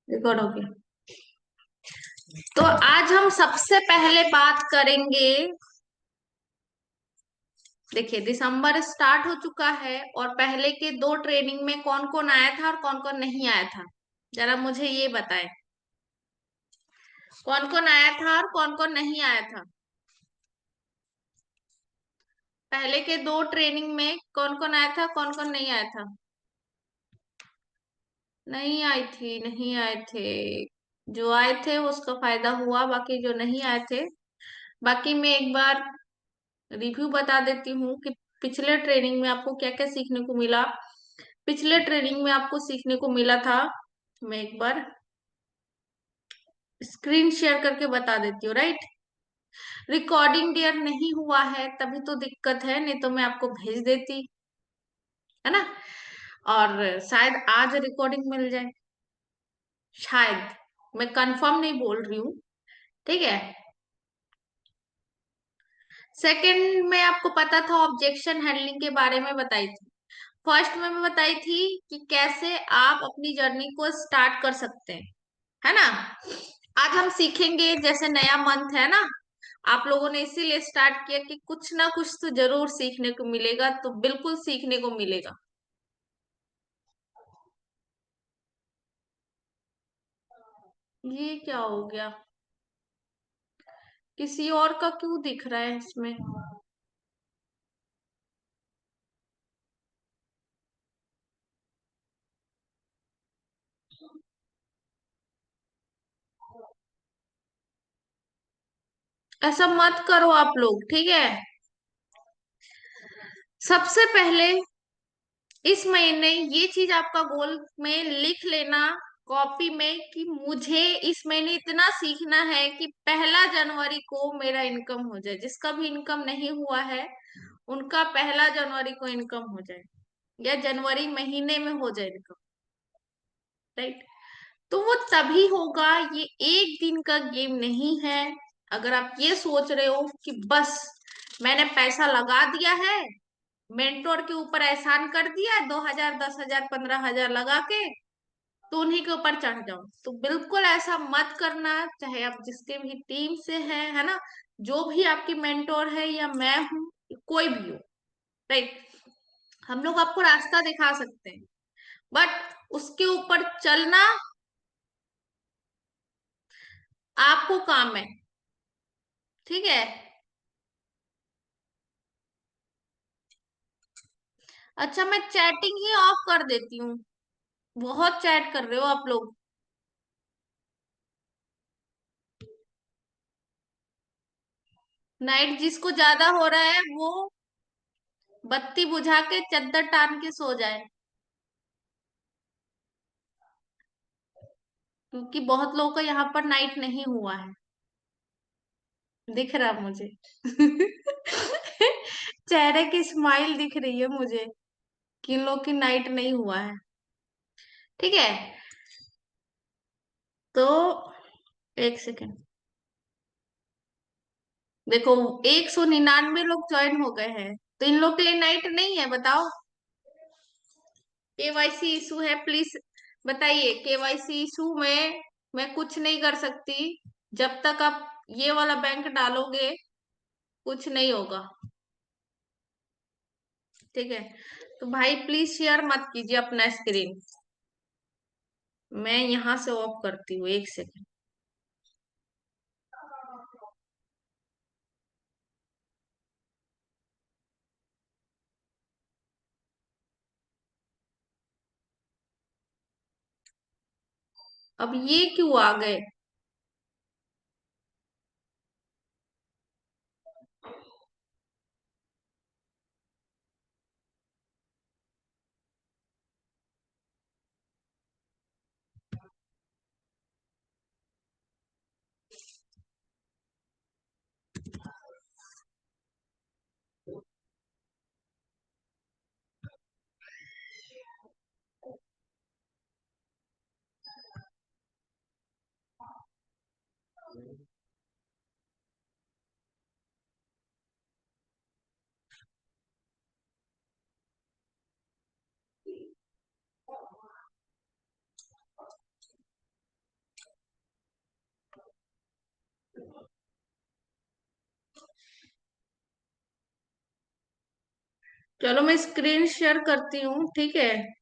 Record हो गया। तो आज हम सबसे पहले बात करेंगे। देखिए, दिसंबर स्टार्ट हो चुका है और पहले के दो ट्रेनिंग में कौन कौन आया था और कौन कौन नहीं आया था। जरा मुझे ये बताएं, कौन कौन आया था और कौन कौन नहीं आया था। पहले के दो ट्रेनिंग में कौन कौन आया था, कौन कौन नहीं आया था। नहीं आई थी, नहीं आए थे। जो आए थे उसका फायदा हुआ, बाकी जो नहीं आए थे। बाकी मैं एक बार रिव्यू बता देती हूँ कि पिछले ट्रेनिंग में आपको क्या क्या सीखने को मिला। पिछले ट्रेनिंग में आपको सीखने को मिला था, मैं एक बार स्क्रीन शेयर करके बता देती हूँ, राइट। रिकॉर्डिंग डियर नहीं हुआ है तभी तो दिक्कत है, नहीं तो मैं आपको भेज देती, है ना। और शायद आज रिकॉर्डिंग मिल जाए, शायद। मैं कंफर्म नहीं बोल रही हूँ, ठीक है। सेकंड में आपको पता था, ऑब्जेक्शन हैंडलिंग के बारे में बताई थी। फर्स्ट में मैं बताई थी कि कैसे आप अपनी जर्नी को स्टार्ट कर सकते हैं, है ना। आज हम सीखेंगे, जैसे नया मंथ है ना, आप लोगों ने इसीलिए स्टार्ट किया कि कुछ ना कुछ तो जरूर सीखने को मिलेगा, तो बिल्कुल सीखने को मिलेगा। ये क्या हो गया, किसी और का क्यों दिख रहा है इसमें। ऐसा मत करो आप लोग, ठीक है। सबसे पहले इस महीने ये चीज आपका गोल में लिख लेना, कॉपी में, कि मुझे इस महीने इतना सीखना है कि 1 जनवरी को मेरा इनकम हो जाए। जिसका भी इनकम नहीं हुआ है उनका 1 जनवरी को इनकम हो जाए, या जनवरी महीने में हो जाए इनकम, राइट। तो वो तभी होगा, ये एक दिन का गेम नहीं है। अगर आप ये सोच रहे हो कि बस मैंने पैसा लगा दिया है, मेंटोर के ऊपर एहसान कर दिया, 2,000 10,000 15,000 लगा के, तो उन्हीं के ऊपर चढ़ जाओ, तो बिल्कुल ऐसा मत करना। चाहे आप जिसके भी टीम से हैं, है ना, जो भी आपकी मेंटोर है या मैं हूं, कोई भी हो, राइट। हम लोग आपको रास्ता दिखा सकते हैं, बट उसके ऊपर चलना आपको काम है, ठीक है। अच्छा, मैं चैटिंग ही ऑफ कर देती हूँ, बहुत चैट कर रहे हो आप लोग। नाइट जिसको ज्यादा हो रहा है वो बत्ती बुझा के चद्दर टान के सो जाए, क्योंकि बहुत लोगों का यहाँ पर नाइट नहीं हुआ है, दिख रहा मुझे। चेहरे की स्माइल दिख रही है मुझे, किन लोग की नाइट नहीं हुआ है, ठीक है। तो एक सेकेंड, देखो 199 लोग ज्वाइन हो गए हैं, तो इन लोग के लिए नाइट नहीं है, बताओ। केवाईसी इशू है, प्लीज बताइए। केवाईसी इशू में मैं कुछ नहीं कर सकती, जब तक आप ये वाला बैंक डालोगे कुछ नहीं होगा, ठीक है। तो भाई प्लीज शेयर मत कीजिए अपना स्क्रीन, मैं यहां से ऑफ करती हूँ, एक सेकेंड। अब ये क्यों आ गए। चलो मैं स्क्रीन शेयर करती हूँ, ठीक है।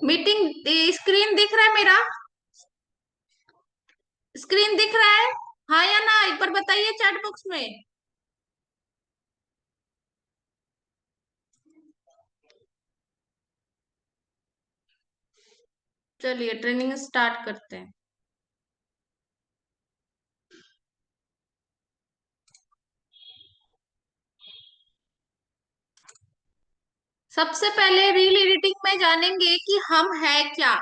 मीटिंग स्क्रीन दिख रहा है मेरा? स्क्रीन दिख रहा है? हाँ या ना, एक बार बताइए चैट बॉक्स में। चलिए ट्रेनिंग स्टार्ट करते हैं। सबसे पहले रील एडिटिंग में जानेंगे कि हम है क्या,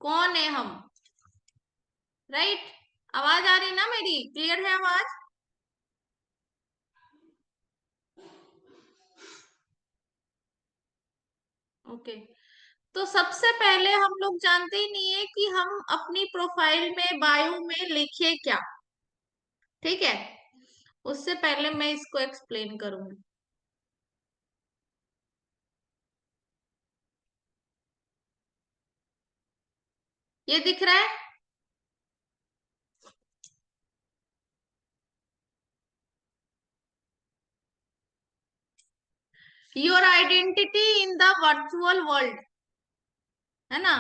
कौन है हम। राइट। आवाज आ रही ना मेरी? क्लियर है आवाज? ओके। तो सबसे पहले हम लोग जानते ही नहीं है कि हम अपनी प्रोफाइल में बायो में लिखे क्या। ठीक है। उससे पहले मैं इसको एक्सप्लेन करूंगी। ये दिख रहा है? Your identity in the virtual world, है ना।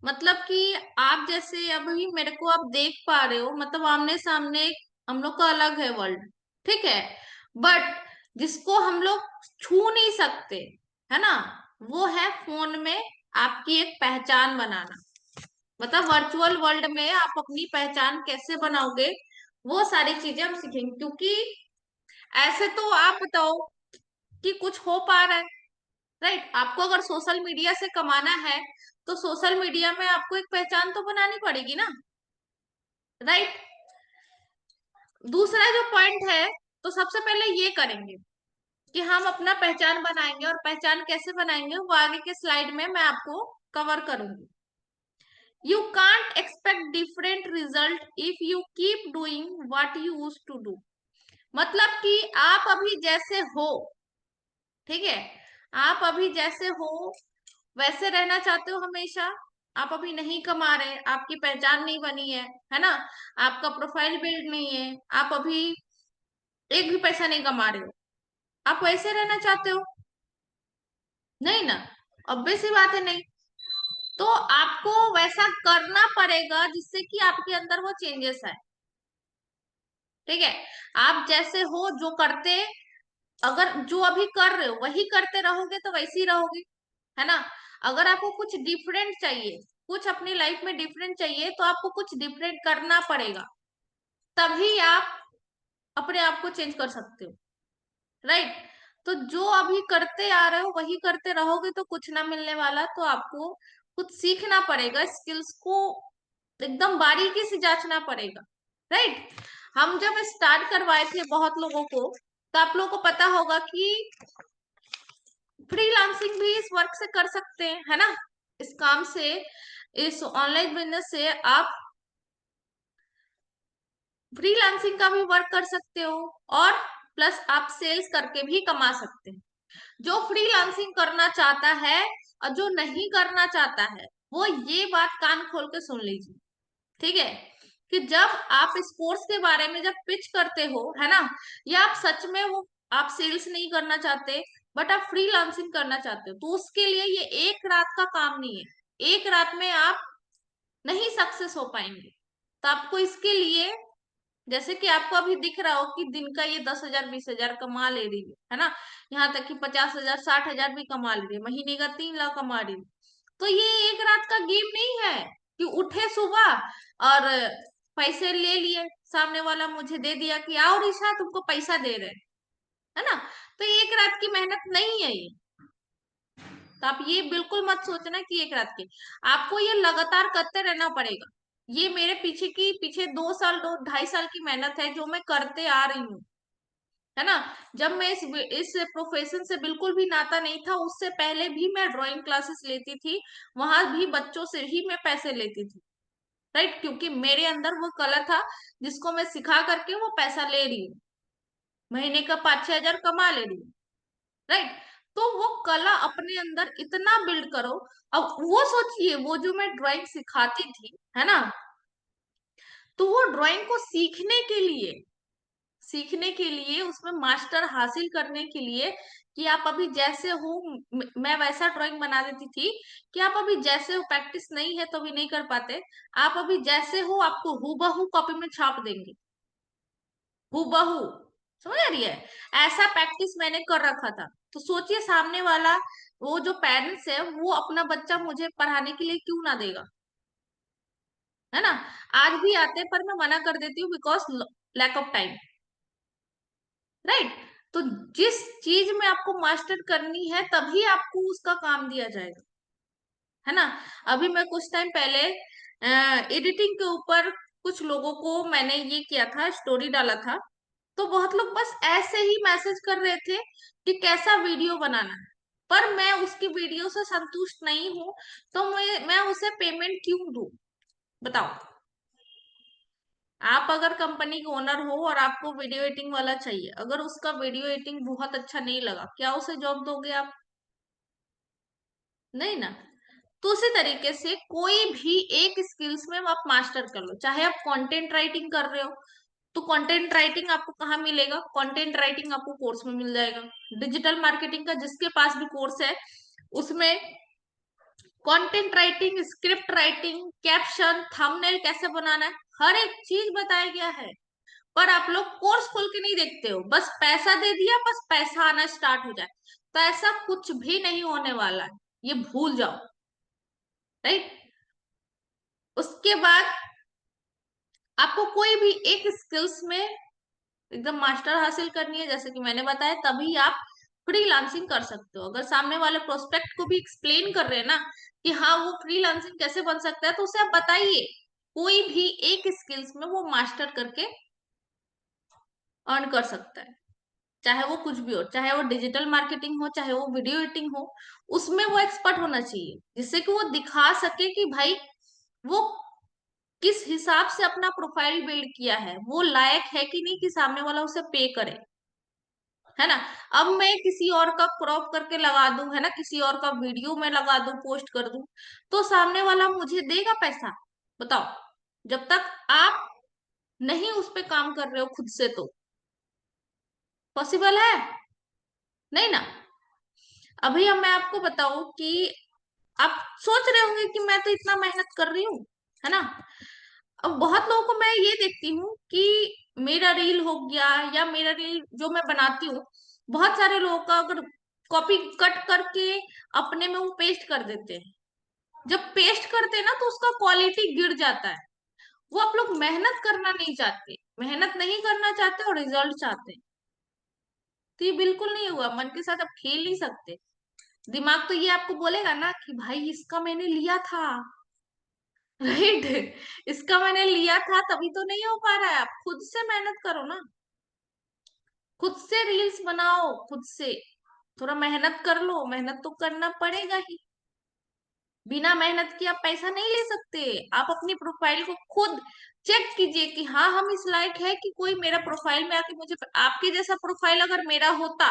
मतलब कि आप जैसे अभी मेरे को आप देख पा रहे हो, मतलब आमने सामने हम लोग का अलग है वर्ल्ड, ठीक है। बट जिसको हम लोग छू नहीं सकते, है ना, वो है फोन में आपकी एक पहचान बनाना। मतलब वर्चुअल वर्ल्ड में आप अपनी पहचान कैसे बनाओगे, वो सारी चीजें हम सीखेंगे। क्योंकि ऐसे तो आप बताओ कि कुछ हो पा रहा है? राइट। आपको अगर सोशल मीडिया से कमाना है तो सोशल मीडिया में आपको एक पहचान तो बनानी पड़ेगी ना। राइट। दूसरा जो पॉइंट है, तो सबसे पहले ये करेंगे कि हम अपना पहचान बनाएंगे, और पहचान कैसे बनाएंगे वो आगे के स्लाइड में मैं आपको कवर करूंगी। You can't expect different result if you keep doing what you use to do. मतलब कि आप अभी जैसे हो, ठीक है, आप अभी जैसे हो वैसे रहना चाहते हो हमेशा। आप अभी नहीं कमा रहे, आपकी पहचान नहीं बनी है ना, आपका प्रोफाइल बिल्ड नहीं है, आप अभी एक भी पैसा नहीं कमा रहे हो, आप वैसे रहना चाहते हो? नहीं ना। ऑब्वियस सी बात है, नहीं। तो आपको वैसा करना पड़ेगा जिससे कि आपके अंदर वो चेंजेस आए। ठीक है। आप जैसे हो जो करते, अगर जो अभी कर रहे हो वही करते रहोगे तो वैसे ही रहोगे, है ना। अगर आपको कुछ डिफरेंट चाहिए, कुछ अपनी लाइफ में डिफरेंट चाहिए, तो आपको कुछ डिफरेंट करना पड़ेगा, तभी आप अपने आप को चेंज कर सकते हो। राइट। तो जो अभी करते आ रहे हो वही करते रहोगे तो कुछ ना मिलने वाला, तो आपको कुछ सीखना पड़ेगा, स्किल्स को एकदम बारीकी से जांचना पड़ेगा। राइट। हम जब स्टार्ट करवाए थे बहुत लोगों को, तो आप लोगों को पता होगा कि फ्रीलांसिंग भी इस वर्क से कर सकते हैं, है ना। इस काम से, इस ऑनलाइन बिजनेस से आप फ्रीलांसिंग का भी वर्क कर सकते हो, और प्लस आप सेल्स करके भी कमा सकते हैं। जो फ्रीलांसिंग करना चाहता है और जो नहीं करना चाहता है, वो ये बात कान खोल के सुन लीजिए, ठीक है। कि जब आप इस कोर्स के बारे में जब पिच करते हो, है ना, या आप सच में वो आप सेल्स नहीं करना चाहते, बट आप फ्रीलांसिंग करना चाहते हो, तो उसके लिए ये एक रात का काम नहीं है। एक रात में आप नहीं सक्सेस हो पाएंगे। तो आपको इसके लिए, जैसे कि आपको अभी दिख रहा हो कि दिन का ये 10,000 20,000 कमा ले रही है ना, यहाँ तक कि 50,000 60,000 भी कमा ले रही है, महीने का 3 लाख कमा रही है। तो ये एक रात का गेम नहीं है कि उठे सुबह और पैसे ले लिए, सामने वाला मुझे दे दिया कि आओ ऋषा तुमको पैसा दे रहे हैं, है ना। तो ये एक रात की मेहनत नहीं है ये। तो आप ये बिल्कुल मत सोचना कि एक रात की, आपको ये लगातार करते रहना पड़ेगा। ये मेरे पीछे 2 साल 2 ढाई साल की मेहनत है जो मैं करते आ रही हूँ, है ना। जब मैं इस प्रोफेशन से बिल्कुल भी नाता नहीं था, उससे पहले भी मैं ड्राइंग क्लासेस लेती थी, वहां भी बच्चों से ही मैं पैसे लेती थी, राइट, क्योंकि मेरे अंदर वो कला था जिसको मैं सिखा करके वो पैसा ले रही हूँ, महीने का 5-6 हजार कमा ले रही हूँ, राइट। तो वो कला अपने अंदर इतना बिल्ड करो। अब वो सोचिए, वो जो मैं ड्राइंग सिखाती थी, है ना, तो वो ड्राइंग को सीखने के लिए उसमें मास्टर हासिल करने के लिए, कि आप अभी जैसे हो, मैं वैसा ड्राइंग बना देती थी कि आप अभी जैसे हो, प्रैक्टिस नहीं है तो भी नहीं कर पाते, आप अभी जैसे हो आपको हूबहू कॉपी में छाप देंगे, हूबहू। समझ आ रही है? ऐसा प्रैक्टिस मैंने कर रखा था। तो सोचिए सामने वाला, वो जो पेरेंट्स है, वो अपना बच्चा मुझे पढ़ाने के लिए क्यों ना देगा, है ना। आज भी आते हैं पर मैं मना कर देती हूँ, because lack of time, right. तो जिस चीज में आपको मास्टर करनी है तभी आपको उसका काम दिया जाएगा, है ना। अभी मैं कुछ टाइम पहले एडिटिंग के ऊपर कुछ लोगों को मैंने ये किया था, स्टोरी डाला था, तो बहुत लोग बस ऐसे ही मैसेज कर रहे थे कि कैसा वीडियो बनाना है, पर मैं उसकी वीडियो से संतुष्ट नहीं हूं, तो मैं उसे पेमेंट क्यों दूं, बताओ। आप अगर कंपनी के ओनर हो और आपको वीडियो एडिटिंग वाला चाहिए, अगर उसका वीडियो एडिटिंग बहुत अच्छा नहीं लगा, क्या उसे जॉब दोगे आप? नहीं ना। तो उसी तरीके से कोई भी एक स्किल्स में आप मास्टर कर लो, चाहे आप कंटेंट राइटिंग कर रहे हो, तो कंटेंट राइटिंग आपको कहाँ मिलेगा? कंटेंट राइटिंग आपको कोर्स में मिल जाएगा। डिजिटल मार्केटिंग का जिसके पास भी कोर्स है, उसमें content writing, script writing, caption, thumbnail कैसे बनाना है, हर एक चीज बताया गया है। पर आप लोग कोर्स खोल के नहीं देखते हो, बस पैसा दे दिया, बस पैसा आना स्टार्ट हो जाए। तो ऐसा कुछ भी नहीं होने वाला है, ये भूल जाओ, राइट। उसके बाद आपको कोई भी एक स्किल्स में एकदम मास्टर हासिल करनी है, जैसे कि मैंने बताया, तभी आप फ्रीलांसिंग कर सकते हो। अगर सामने वाले प्रोस्पेक्ट को भी एक्सप्लेन कर रहे हैं ना कि हाँ वो फ्रीलांसिंग कैसे बन सकता है, तो उसे आप बताइए। कोई भी एक स्किल्स में वो मास्टर करके अर्न कर सकता है, चाहे वो कुछ भी हो, चाहे वो डिजिटल मार्केटिंग हो, चाहे वो वीडियो एडिटिंग हो, उसमें वो एक्सपर्ट होना चाहिए, जिससे कि वो दिखा सके कि भाई वो किस हिसाब से अपना प्रोफाइल बिल्ड किया है, वो लायक है कि नहीं कि सामने वाला उसे पे करे, है ना। अब मैं किसी और का क्रॉप करके लगा दूं, है ना, किसी और का वीडियो में लगा दूं, पोस्ट कर दूं, तो सामने वाला मुझे देगा पैसा? बताओ। जब तक आप नहीं उस पे काम कर रहे हो खुद से, तो पॉसिबल है नहीं ना। अभी अब मैं आपको बताऊं कि आप सोच रहे होंगे कि मैं तो इतना मेहनत कर रही हूँ, है ना। अब बहुत लोगों को मैं ये देखती हूँ कि मेरा रील हो गया, या मेरा रील जो मैं बनाती हूँ, बहुत सारे लोगों का अगर कॉपी कट करके अपने में वो पेस्ट कर देते हैं। जब पेस्ट करते हैं ना तो उसका क्वालिटी गिर जाता है। वो आप लोग मेहनत करना नहीं चाहते, मेहनत नहीं करना चाहते और रिजल्ट चाहते हैं। तो ये बिल्कुल नहीं हुआ, मन के साथ आप खेल नहीं सकते। दिमाग तो ये आपको बोलेगा ना कि भाई इसका मैंने लिया था, राइट, इसका मैंने लिया था, तभी तो नहीं हो पा रहा है। आप खुद से मेहनत करो ना, खुद से रील्स बनाओ, खुद से थोड़ा मेहनत कर लो, मेहनत तो करना पड़ेगा ही। बिना मेहनत के आप पैसा नहीं ले सकते। आप अपनी प्रोफाइल को खुद चेक कीजिए कि हाँ हम इस लायक है कि कोई मेरा प्रोफाइल में आके मुझे, आपके जैसा प्रोफाइल अगर मेरा होता,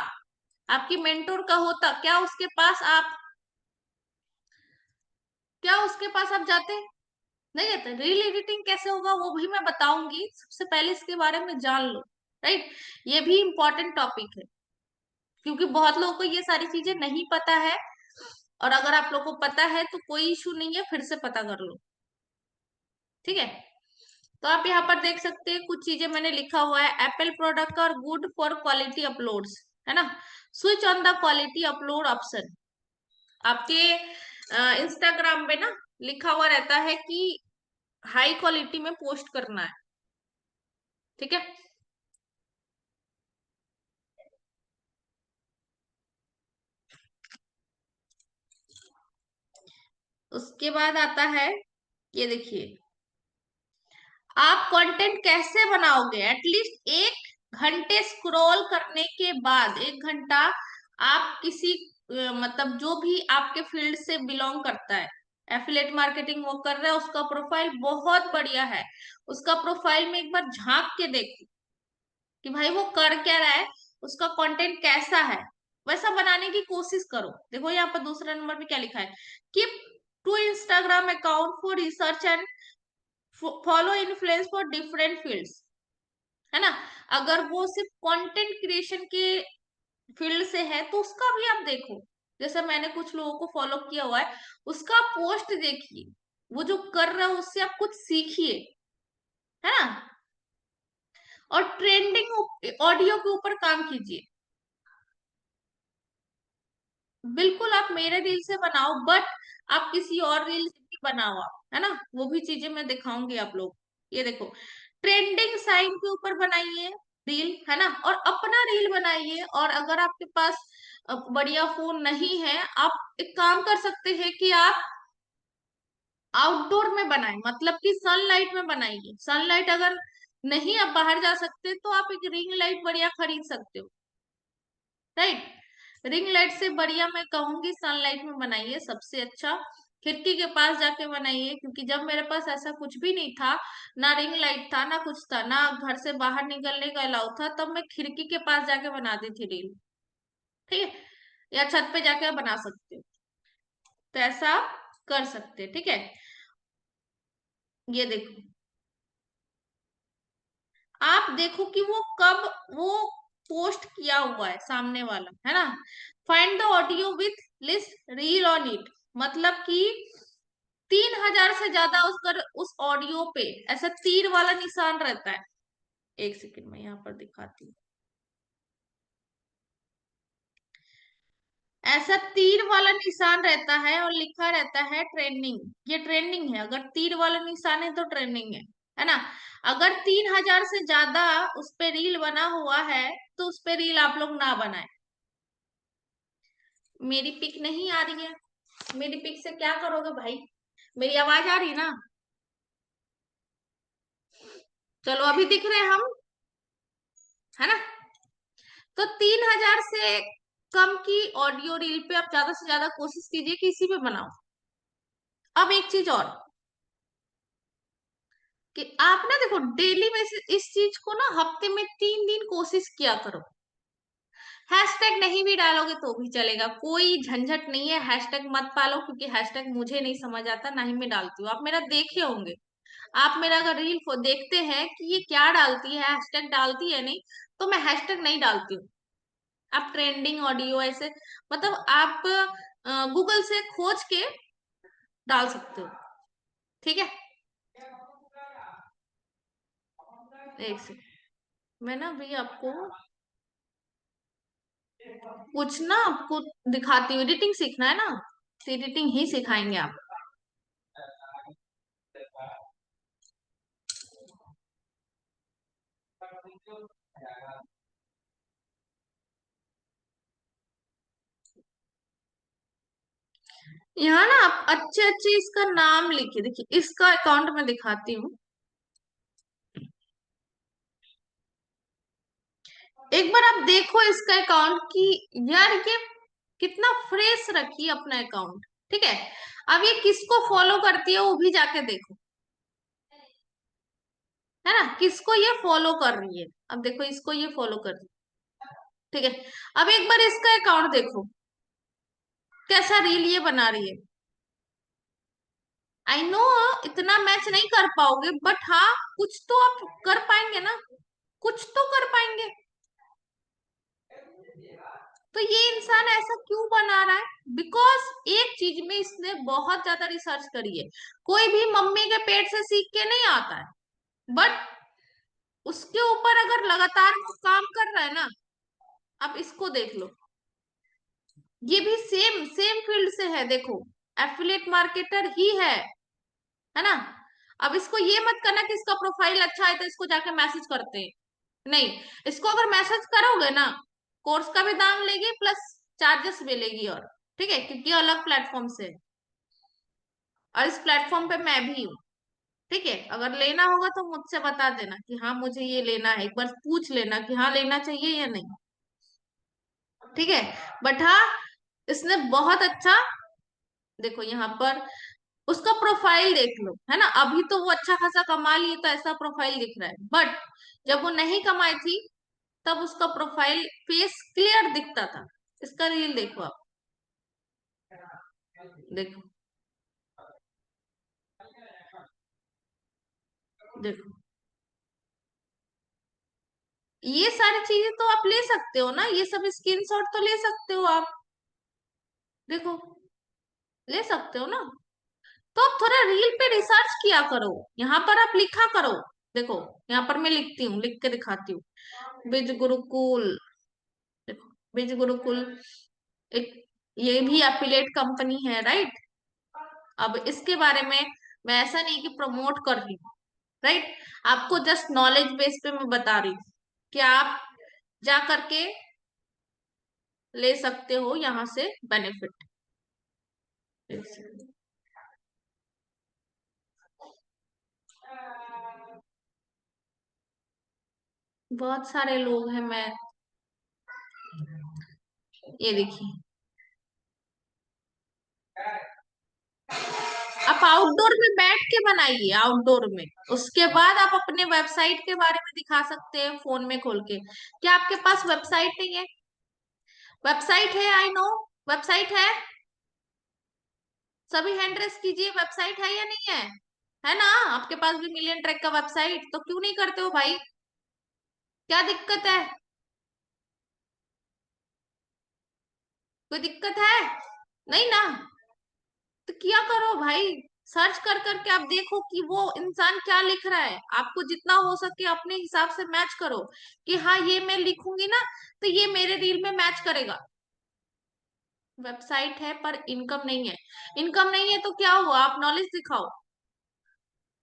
आपकी मेंटोर का होता, क्या उसके पास आप जाते? नहीं जाते। रील एडिटिंग कैसे होगा वो भी मैं बताऊंगी, सबसे पहले इसके बारे में जान लो, राइट। ये भी इम्पोर्टेंट टॉपिक है। क्योंकि बहुत लोगों को ये सारी चीजें नहीं पता है। और अगर आप लोगों को पता है तो कोई इशू नहीं है, फिर से पता कर लो। ठीक है। तो आप यहाँ पर देख सकते हैं कुछ चीजें मैंने लिखा हुआ है। एप्पल प्रोडक्ट और गुड फॉर क्वालिटी अपलोड्स, है ना। Switch on the quality upload option. आपके इंस्टाग्राम पे ना लिखा हुआ रहता है कि हाई क्वालिटी में पोस्ट करना है। ठीक है। उसके बाद आता है, ये देखिए, आप कंटेंट कैसे बनाओगे। एटलीस्ट 1 घंटे स्क्रॉल करने के बाद, 1 घंटा आप किसी मतलब जो भी आपके फील्ड से बिलोंग करता है, एफिलेट मार्केटिंग वो कर रहा है, उसका प्रोफाइल बहुत बढ़िया है, उसका प्रोफाइल में एक बार झांक के देखो कि भाई वो कर क्या रहा है, उसका कंटेंट कैसा है, वैसा बनाने की कोशिश करो। देखो यहाँ पर दूसरा नंबर पे क्या लिखा है, keep to Instagram account for research and follow influence for different fields, है ना। अगर वो सिर्फ कंटेंट क्रिएशन के फील्ड से है तो उसका भी आप देखो। जैसे मैंने कुछ लोगों को फॉलो किया हुआ है, उसका पोस्ट देखिए, वो जो कर रहा है उससे आप कुछ सीखिए, है ना। और ट्रेंडिंग ऑडियो के ऊपर काम कीजिए। बिल्कुल आप मेरे रील से बनाओ, बट आप किसी और रील से भी बनाओ आप, है ना। वो भी चीजें मैं दिखाऊंगी आप लोग। ये देखो, ट्रेंडिंग साइन के ऊपर बनाइए रील, है ना, और अपना रील बनाइए। और अगर आपके पास बढ़िया फोन नहीं है, आप एक काम कर सकते हैं कि आप आउटडोर में बनाएं, मतलब कि सनलाइट में बनाइए। सनलाइट अगर नहीं आप बाहर जा सकते तो आप एक रिंग लाइट बढ़िया खरीद सकते हो, राइट। रिंग लाइट से बढ़िया मैं कहूंगी सनलाइट में बनाइए सबसे अच्छा। खिड़की के पास जाके बनाइए, क्योंकि जब मेरे पास ऐसा कुछ भी नहीं था, ना रिंग लाइट था ना कुछ था, ना घर से बाहर निकलने का अलाउ था, तब मैं खिड़की के पास जाके बनाती थी रील। ठीक है। या छत पे जाके आप बना सकते हो, तो ऐसा आप कर सकते हैं। ठीक है। ये देखो, आप देखो कि वो कब वो पोस्ट किया हुआ है सामने वाला, है ना। Find the audio with list reel on it, मतलब कि 3,000 से ज्यादा उस ऑडियो पे ऐसा तीर वाला निशान रहता है। एक सेकंड में यहाँ पर दिखाती हूँ। ऐसा तीर वाला निशान रहता है और लिखा रहता है ट्रेंडिंग। ये ट्रेंडिंग है, अगर तीर वाला निशान है तो ट्रेंडिंग है ना। अगर 3,000 से ज्यादा उस पे रील बना हुआ है तो उस पे रील आप लोग ना बनाए। मेरी पिक नहीं आ रही है, मेरी पिक से क्या करोगे भाई। मेरी आवाज आ रही है ना। चलो अभी दिख रहे हैं हम, है ना। तो 3,000 से कम की ऑडियो रील पे आप ज्यादा से ज्यादा कोशिश कीजिए कि इसी पे बनाओ। अब एक चीज और, कि आप ना देखो डेली में से इस चीज को ना हफ्ते में 3 दिन कोशिश किया करो। हैशटैग नहीं भी डालोगे तो भी चलेगा, कोई झंझट नहीं है। हैशटैग मत पालो, क्योंकि हैशटैग मुझे नहीं समझ आता, ना ही मैं डालती हूँ। आप मेरा देखे होंगे, आप मेरा अगर रील को देखते हैं कि ये क्या डालती है, हैशटैग डालती है नहीं, तो मैं हैशटैग नहीं डालती हूँ। आप ट्रेंडिंग ऑडियो ऐसे, मतलब आप गूगल से खोज के डाल सकते हो। ठीक है। एक से मैं ना भी आपको कुछ ना आपको दिखाती हूँ। एडिटिंग सीखना है ना, एडिटिंग ही सिखाएंगे आप। यहाँ ना आप अच्छे अच्छे इसका नाम लिखिए। देखिए इसका अकाउंट मैं दिखाती हूँ, एक बार आप देखो इसका अकाउंट की। यार ये कितना फ्रेश रखी है अपना अकाउंट। ठीक है। अब ये किसको फॉलो करती है वो भी जाके देखो, है ना, किसको ये फॉलो कर रही है। अब देखो इसको ये फॉलो कर रही है। ठीक है। अब एक बार इसका अकाउंट देखो, कैसा रील ये बना रही है। आई नो इतना मैच नहीं कर पाओगे, बट हाँ कुछ तो आप कर पाएंगे ना, कुछ तो कर पाएंगे। तो ये इंसान ऐसा क्यों बना रहा है? बिकॉज एक चीज में इसने बहुत ज्यादा रिसर्च करी है। कोई भी मम्मी के पेट से सीख के नहीं आता है, बट उसके ऊपर अगर लगातार वो काम कर रहा है ना, अब इसको देख लो, ये भी सेम सेम फील्ड से है, देखो एफिलिएट मार्केटर ही है ना। अब इसको ये मत करना कि इसका प्रोफाइल अच्छा है तो इसको जाके मैसेज करते हैं, नहीं। इसको अगर मैसेज करोगे ना, कोर्स का भी दाम लेगी प्लस चार्जेस भी लेगी, और ठीक है, क्योंकि अलग प्लेटफॉर्म से है, और इस प्लेटफॉर्म पे मैं भी हूँ। ठीक है, अगर लेना होगा तो मुझसे बता देना कि हाँ मुझे ये लेना है, एक बार पूछ लेना कि हाँ लेना चाहिए या नहीं। ठीक है, बट हाँ, इसने बहुत अच्छा, देखो यहाँ पर उसका प्रोफाइल देख लो, है ना। अभी तो वो अच्छा खासा कमा लिए तो ऐसा प्रोफाइल दिख रहा है, बट जब वो नहीं कमाई थी तब उसका प्रोफाइल फेस क्लियर दिखता था। इसका रील देखो आप, देखो देखो, ये सारी चीजें तो आप ले सकते हो ना, ये सब स्क्रीनशॉट तो ले सकते हो आप, देखो ले सकते हो ना। तो आप थोड़ा रील पे रिसर्च किया करो, यहाँ पर आप लिखा करो। देखो यहाँ पर मैं लिखती हूँ, लिख के दिखाती हूँ, बीज गुरुकुल, देखो बीज गुरुकुल एक, ये भी एफिलिएट कंपनी है, राइट। अब इसके बारे में मैं ऐसा नहीं कि प्रमोट कर रही हूँ, राइट, आपको जस्ट नॉलेज बेस पे मैं बता रही हूँ कि आप जा करके ले सकते हो यहाँ से बेनिफिट। बहुत सारे लोग हैं, मैं, ये देखिए, आप आउटडोर में बैठ के बनाइए, आउटडोर में, उसके बाद आप अपने वेबसाइट के बारे में दिखा सकते हैं फोन में खोल के। क्या आपके पास वेबसाइट नहीं है? वेबसाइट है, आई नो, वेबसाइट है, सभी हैंड रेस कीजिए, वेबसाइट है या नहीं है? है ना, आपके पास भी मिलियन ट्रैक का वेबसाइट, तो क्यों नहीं करते हो भाई? क्या दिक्कत है? कोई दिक्कत है? नहीं ना, तो क्या करो भाई, सर्च कर करके आप देखो कि वो इंसान क्या लिख रहा है, आपको जितना हो सके अपने हिसाब से मैच करो कि हाँ ये मैं लिखूंगी ना तो ये मेरे रील में मैच करेगा। वेबसाइट है पर इनकम नहीं है, इनकम नहीं है तो क्या हुआ, आप नॉलेज दिखाओ।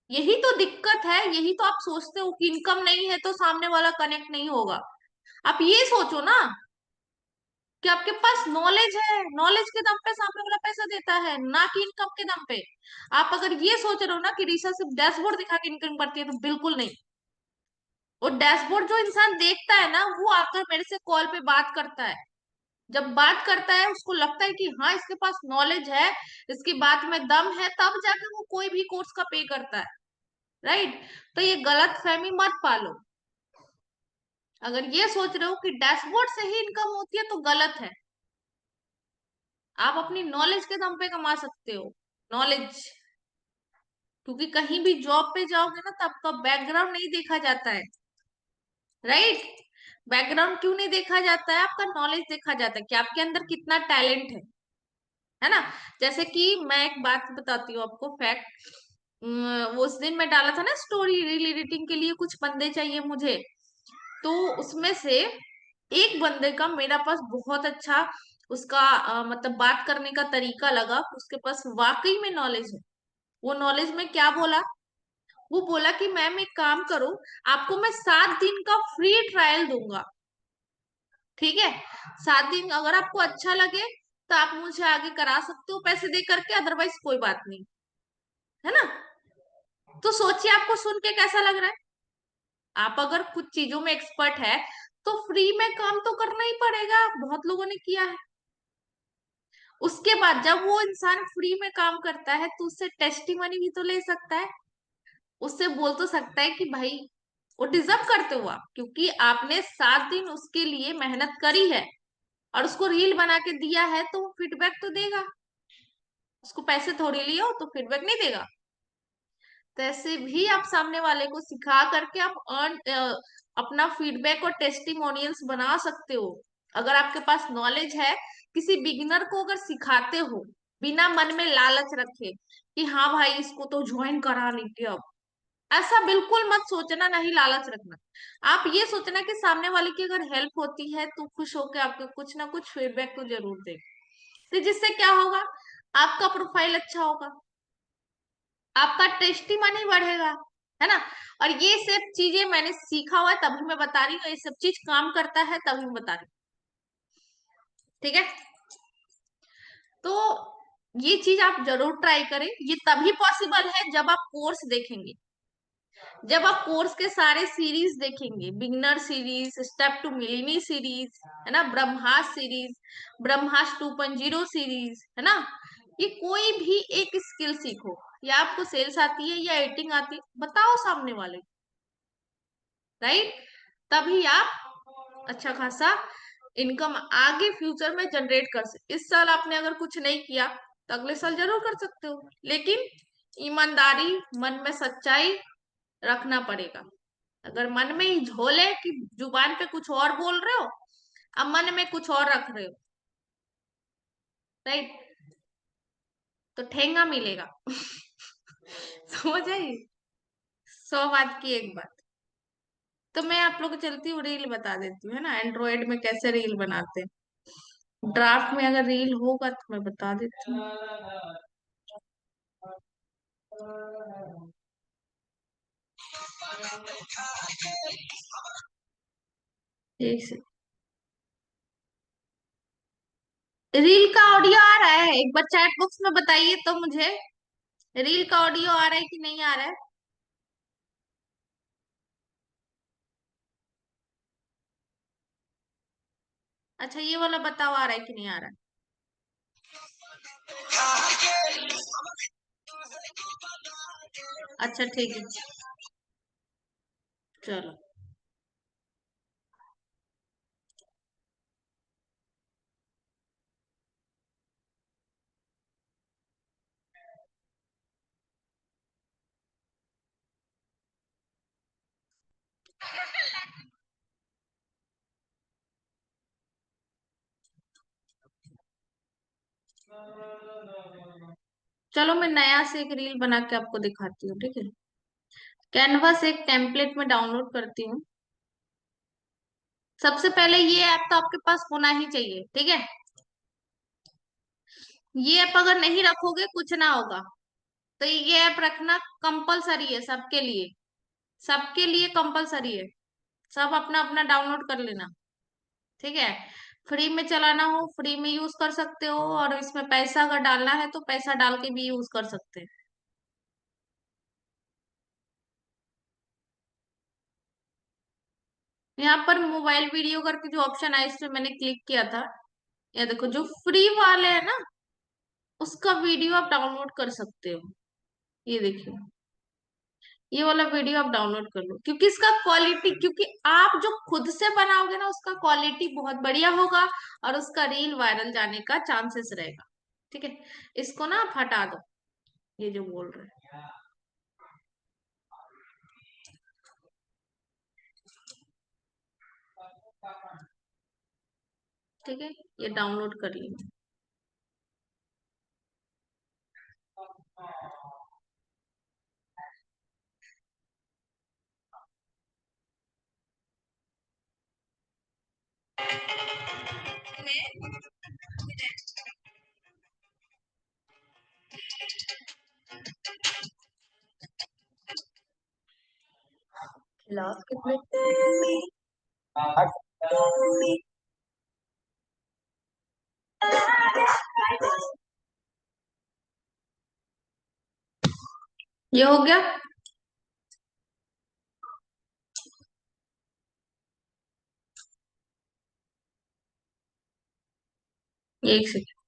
यही तो दिक्कत है, यही तो आप सोचते हो कि इनकम नहीं है तो सामने वाला कनेक्ट नहीं होगा। आप ये सोचो ना कि आपके पास नॉलेज है, नॉलेज के दम पे सामने वाला पैसा देता है, ना कि इनकम के दम पे। आप अगर ये सोच रहे हो ना कि रिसर्च सिर्फ डैशबोर्ड दिखा के इनकम करती है, तो बिल्कुल नहीं। वो डैशबोर्ड जो इंसान देखता है ना, वो आकर मेरे से कॉल पे बात करता है, जब बात करता है उसको लगता है कि हाँ इसके पास नॉलेज है, इसकी बात में दम है, तब जाकर वो कोई भी कोर्स का पे करता है, राइट। तो ये गलत फहमी मत पालो, अगर ये सोच रहे हो कि डैशबोर्ड से ही इनकम होती है तो गलत है। आप अपनी नॉलेज के दम पे कमा सकते हो, नॉलेज, क्योंकि कहीं भी जॉब पे जाओगे ना तो आपका बैकग्राउंड नहीं देखा जाता है, राइट। बैकग्राउंड क्यों नहीं देखा जाता है? आपका नॉलेज देखा जाता है कि आपके अंदर कितना टैलेंट है ना। जैसे कि मैं एक बात बताती हूँ आपको, फैक्ट, वो उस दिन मैं डाला था ना स्टोरी, रील एडिटिंग के लिए कुछ बंदे चाहिए मुझे, तो उसमें से एक बंदे का मेरा पास बहुत अच्छा उसका मतलब बात करने का तरीका लगा, उसके पास वाकई में नॉलेज है। वो नॉलेज में क्या बोला, वो बोला कि मैम एक काम करो, आपको मैं 7 दिन का फ्री ट्रायल दूंगा, ठीक है, 7 दिन अगर आपको अच्छा लगे तो आप मुझे आगे करा सकते हो पैसे दे करके, अदरवाइज कोई बात नहीं, है ना। तो सोचिए आपको सुन के कैसा लग रहा है? आप अगर कुछ चीजों में एक्सपर्ट है तो फ्री में काम तो करना ही पड़ेगा, बहुत लोगों ने किया है। उसके बाद जब वो इंसान फ्री में काम करता है तो उससे टेस्टिमनी भी तो ले सकता है, उससे बोल तो सकता है कि भाई वो डिजर्व करते हो आप, क्योंकि आपने 7 दिन उसके लिए मेहनत करी है और उसको रील बना के दिया है, तो वो फीडबैक तो देगा, उसको पैसे थोड़ी लिए हो तो फीडबैक नहीं देगा। तो ऐसे भी आप सामने वाले को सिखा करके आप अर्न अपना फीडबैक और टेस्टिमोनियल्स बना सकते हो। अगर आपके पास नॉलेज है, किसी बिगिनर को अगर सिखाते हो बिना मन में लालच रखे कि हाँ भाई इसको तो ज्वाइन करा लेंगे अब, ऐसा बिल्कुल मत सोचना, नहीं लालच रखना। आप ये सोचना कि सामने वाले की अगर हेल्प होती है तो खुश होकर आपको कुछ ना कुछ फीडबैक तो जरूर दे। तो जिससे क्या होगा, आपका प्रोफाइल अच्छा होगा, आपका टेस्टी मनी बढ़ेगा, है ना। और ये सब चीजें मैंने सीखा हुआ है तभी मैं बता रही हूँ, ये सब चीज काम करता है तभी मैं बता रही हूँ। ठीक है, तो ये चीज आप जरूर ट्राई करें। ये तभी पॉसिबल है जब आप कोर्स देखेंगे, जब आप कोर्स के सारे सीरीज देखेंगे, beginner series, step to millionaire series, है ना, ब्रह्मास्त्र सीरीज, ब्रह्मास्त्र 2.0 सीरीज, है ना। ये कोई भी एक स्किल सीखो, या आपको सेल्स आती है या एडिटिंग आती है, बताओ सामने वाले, राइट। तभी आप अच्छा खासा इनकम आगे फ्यूचर में जनरेट कर सकते। इस साल आपने अगर कुछ नहीं किया तो अगले साल जरूर कर सकते हो, लेकिन ईमानदारी, मन में सच्चाई रखना पड़ेगा। अगर मन में ही झोले कि जुबान पे कुछ और बोल रहे हो, अब मन में कुछ और रख रहे हो, राइट, तो ठेंगा मिलेगा। समझ आई, 100 बात की एक बात। तो मैं आप लोग को चलती हूँ रील बता देती हूँ, है ना, एंड्रॉयड में कैसे रील बनाते हैं। ड्राफ्ट में अगर रील होगा तो मैं बता देती हूँ। एक से रील का ऑडियो आ रहा है, एक बार चैट बॉक्स में बताइए तो मुझे, रील का ऑडियो आ रहा है कि नहीं आ रहा है। अच्छा ये वाला बताओ आ रहा है कि नहीं आ रहा है। अच्छा ठीक है, चलो। चलो मैं नया से एक रील बना के आपको दिखाती हूँ, ठीक है। कैनवस एक टेम्पलेट में डाउनलोड करती हूँ। सबसे पहले ये ऐप तो आपके पास होना ही चाहिए, ठीक है। ये ऐप अगर नहीं रखोगे कुछ ना होगा। तो ये ऐप रखना कंपलसरी है सबके लिए, सबके लिए कंपलसरी है। सब अपना अपना डाउनलोड कर लेना, ठीक है। फ्री में चलाना हो फ्री में यूज कर सकते हो, और इसमें पैसा अगर डालना है तो पैसा डाल के भी यूज कर सकते हैं। यहाँ पर मोबाइल वीडियो करके जो ऑप्शन है इस पे मैंने क्लिक किया था। ये देखो जो फ्री वाले है ना, उसका वीडियो आप डाउनलोड कर सकते हो। ये देखिए, ये वाला वीडियो आप डाउनलोड कर लो, क्योंकि इसका क्वालिटी, क्योंकि आप जो खुद से बनाओगे ना उसका क्वालिटी बहुत बढ़िया होगा, और उसका रील वायरल जाने का चांसेस रहेगा, ठीक है। इसको ना आप हटा दो, ये जो बोल रहे हैं, ठीक है, ये डाउनलोड कर लीजिए। लास्ट कितने, ये हो गया। एक सेकंड।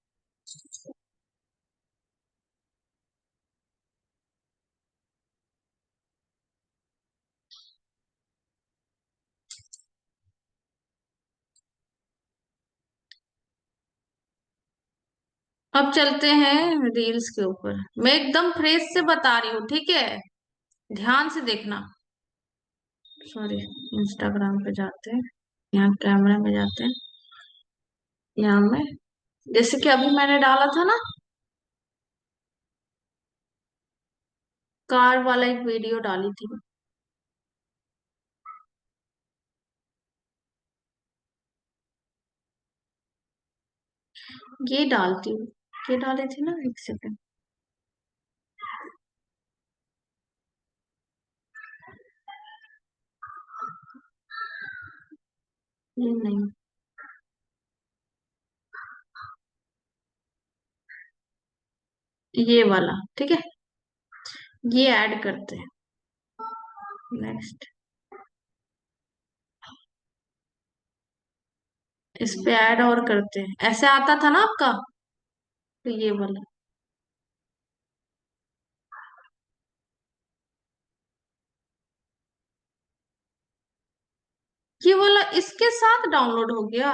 अब चलते हैं रील्स के ऊपर। मैं एकदम फ्रेश से बता रही हूँ, ठीक है, ध्यान से देखना। सॉरी, इंस्टाग्राम पे जाते हैं, यहाँ कैमरा में जाते हैं। यहाँ में जैसे कि अभी मैंने डाला था ना, कार वाला एक वीडियो डाली थी। ये डालती हूँ। ये डाले थे ना, एक सेकंड। ये नहीं, ये वाला ठीक है। ये ऐड करते हैं। नेक्स्ट, इस पे ऐड और करते हैं। ऐसे आता था ना आपका, तो ये वाला। ये वाला इसके साथ डाउनलोड हो गया।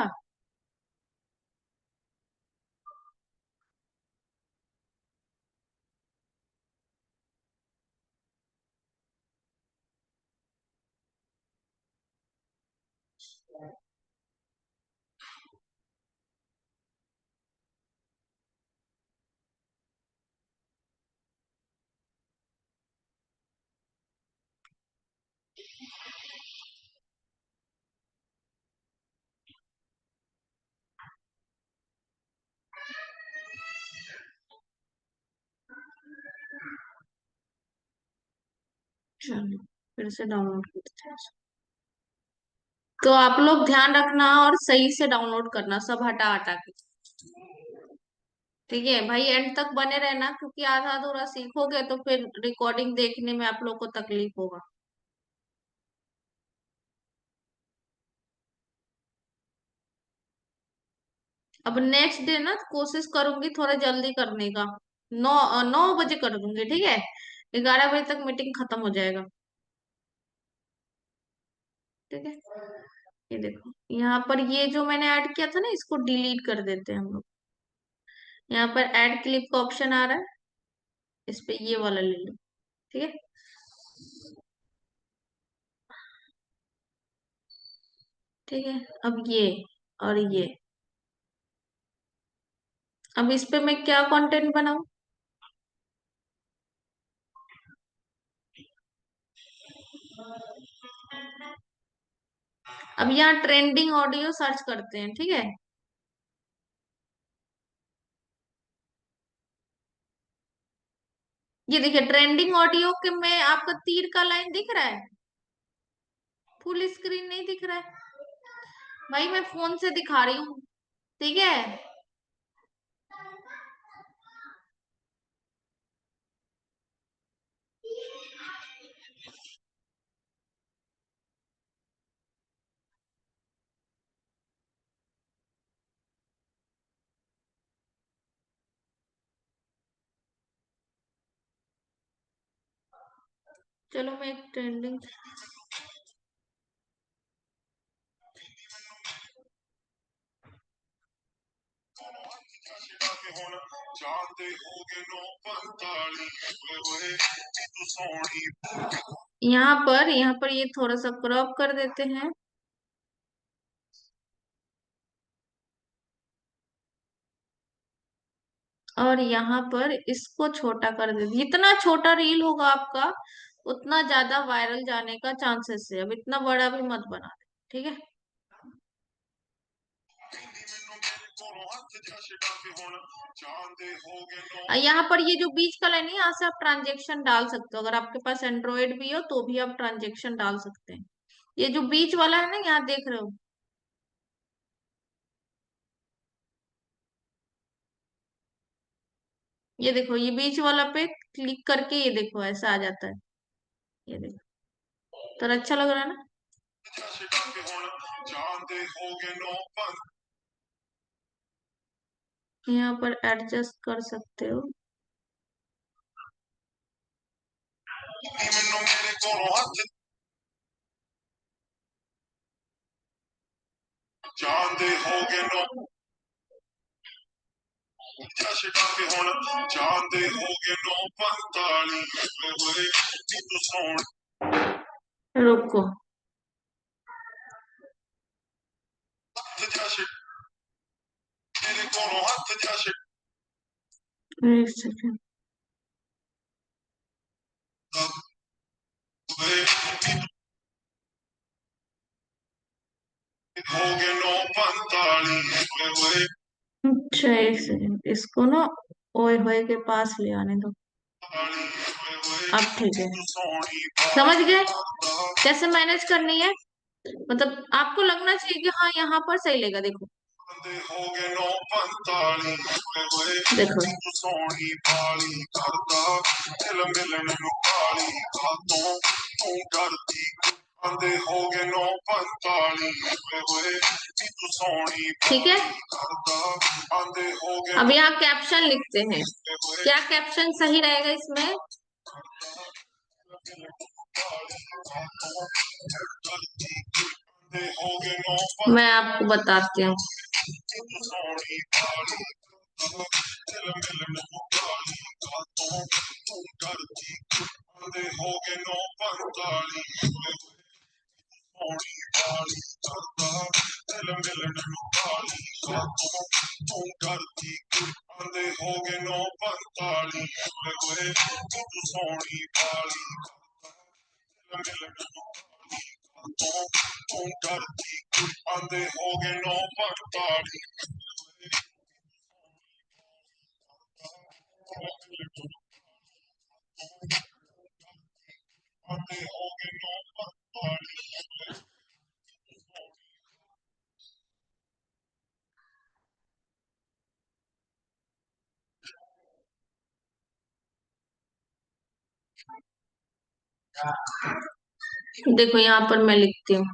चलो फिर से डाउनलोड करते हैं। तो आप लोग ध्यान रखना और सही से डाउनलोड करना, सब हटा हटा के। ठीक है भाई, एंड तक बने रहना, क्योंकि आधा अधूरा सीखोगे तो फिर रिकॉर्डिंग देखने में आप लोग को तकलीफ होगा। अब नेक्स्ट डे ना कोशिश करूंगी थोड़ा जल्दी करने का। 9 बजे कर दूंगी, ठीक है। 11 बजे तक मीटिंग खत्म हो जाएगा। ठीक है। ये देखो यहाँ पर, ये जो मैंने ऐड किया था ना, इसको डिलीट कर देते हैं हम लोग। यहाँ पर ऐड क्लिप का ऑप्शन आ रहा है, इस पे ये वाला ले लो। ठीक है। ठीक है। अब ये और ये, अब इस पे मैं क्या कंटेंट बनाऊं? अब यहाँ ट्रेंडिंग ऑडियो सर्च करते हैं, ठीक है। ये देखिए ट्रेंडिंग ऑडियो के में आपका तीर का लाइन दिख रहा है। फुल स्क्रीन नहीं दिख रहा है। भाई मैं फोन से दिखा रही हूँ। ठीक है। चलो मैं एक ट्रेंडिंग। यहाँ पर ये थोड़ा सा क्रॉप कर देते हैं। और यहाँ पर इसको छोटा कर दे। जितना छोटा रील होगा आपका, उतना ज्यादा वायरल जाने का चांसेस है। अब इतना बड़ा भी मत बना दे। ठीक है। यहाँ पर ये जो बीच का लाइन है, यहाँ से आप ट्रांजेक्शन डाल सकते हो। अगर आपके पास एंड्रॉयड भी हो तो भी आप ट्रांजेक्शन डाल सकते हैं। ये जो बीच वाला है ना, यहाँ देख रहे हो। ये देखो, ये बीच वाला पे क्लिक करके ये देखो ऐसा आ जाता है। ये देखो, तो अच्छा लग रहा है ना। यहाँ पर एडजस्ट कर सकते हो। रुको। एक सेकेंड। अच्छा एक सेकेंड, इसको ना ओए होए के पास ले आने दो। अब ठीक है, समझ गए कैसे मैनेज करनी है। मतलब आपको लगना चाहिए कि हाँ यहाँ पर सही लेगा। देखो देखो ठीक है। अब यहाँ कैप्शन लिखते हैं, क्या कैप्शन सही रहेगा इसमें। मैं आपको बताती हूँ। देखो यहाँ पर मैं लिखती हूँ,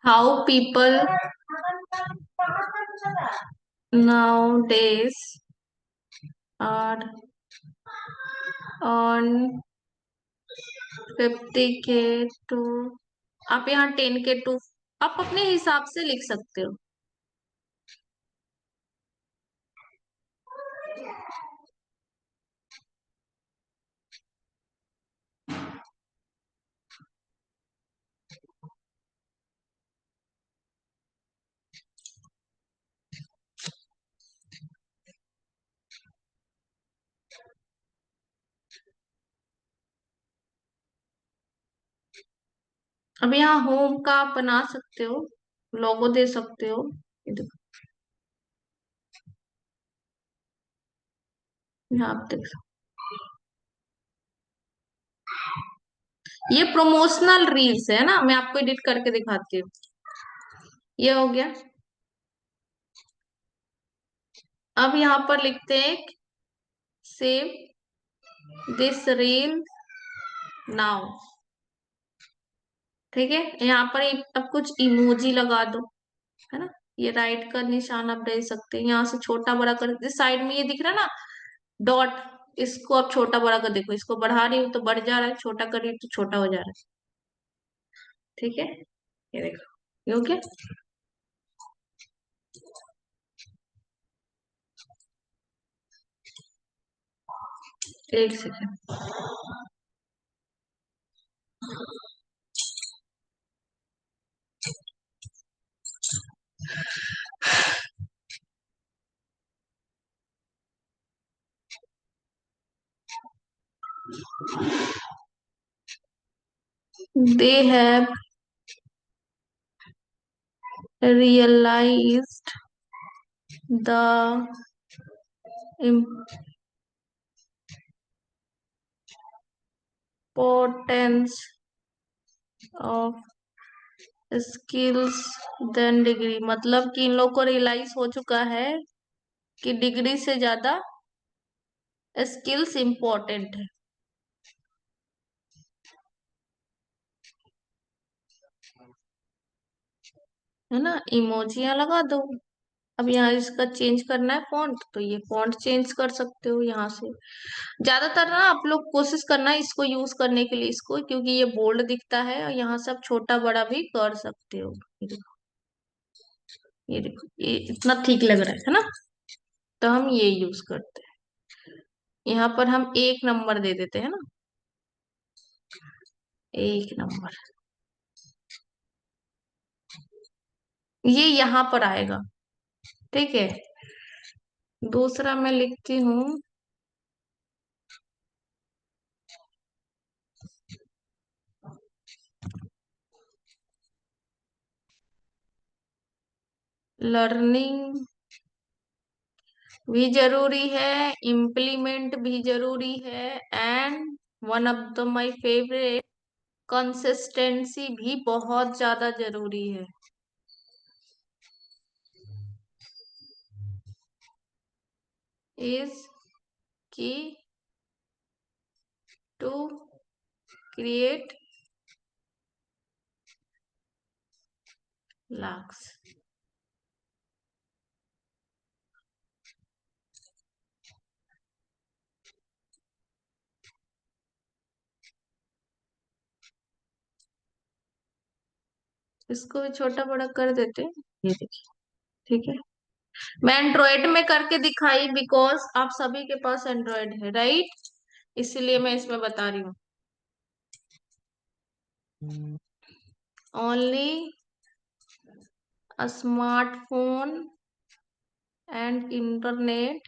how people nowadays are on 50K to, आप यहाँ 10K to, आप अपने हिसाब से लिख सकते हो। अब यहाँ होम का आप बना सकते हो, लोगो दे सकते हो। ये देखो, यहाँ आप देख सकते हो। ये प्रमोशनल रील्स है ना, मैं आपको एडिट करके दिखाती हूँ। ये हो गया। अब यहाँ पर लिखते हैं सेव दिस रील नाउ। ठीक है, यहाँ पर अब कुछ इमोजी लगा दो, है ना। ये राइट का निशान आप दे सकते हैं, यहाँ से छोटा बड़ा कर, साइड में ये दिख रहा है ना डॉट, इसको आप छोटा बड़ा कर, देखो इसको बढ़ा रही हूँ तो बढ़ जा रहा है, छोटा कर रही हूँ तो छोटा हो जा रहा है। ठीक है, ये देखो, ये हो गया। एक second, they have realized the importance of skills than degree, मतलब कि इन लोग को रियलाइज हो चुका है कि डिग्री से ज्यादा स्किल्स इंपॉर्टेंट है ना। इमोजियां लगा दो। अब यहाँ इसका चेंज करना है फॉन्ट, तो ये फॉन्ट चेंज कर सकते हो यहाँ से। ज्यादातर ना आप लोग कोशिश करना इसको यूज करने के लिए, इसको, क्योंकि ये बोल्ड दिखता है और यहाँ से आप छोटा बड़ा भी कर सकते हो। ये देखो, ये देखो, ये इतना ठीक लग रहा है ना। तो हम ये यूज करते हैं। यहाँ पर हम 1 नंबर दे देते हैं ना, 1 नंबर। ये यहाँ पर आएगा, ठीक है। दूसरा मैं लिखती हूँ लर्निंग भी जरूरी है, इम्प्लीमेंट भी जरूरी है, and one of the my favourite, consistency भी बहुत ज्यादा जरूरी है। इज की टू क्रिएट लाक्स। इसको भी छोटा बड़ा कर देते हैं। ये देखिए, ठीक है। मैं एंड्रॉइड में करके दिखाई, बिकॉज आप सभी के पास एंड्रॉइड है, राइट। इसीलिए मैं इसमें बता रही हूँ। Only a smartphone and internet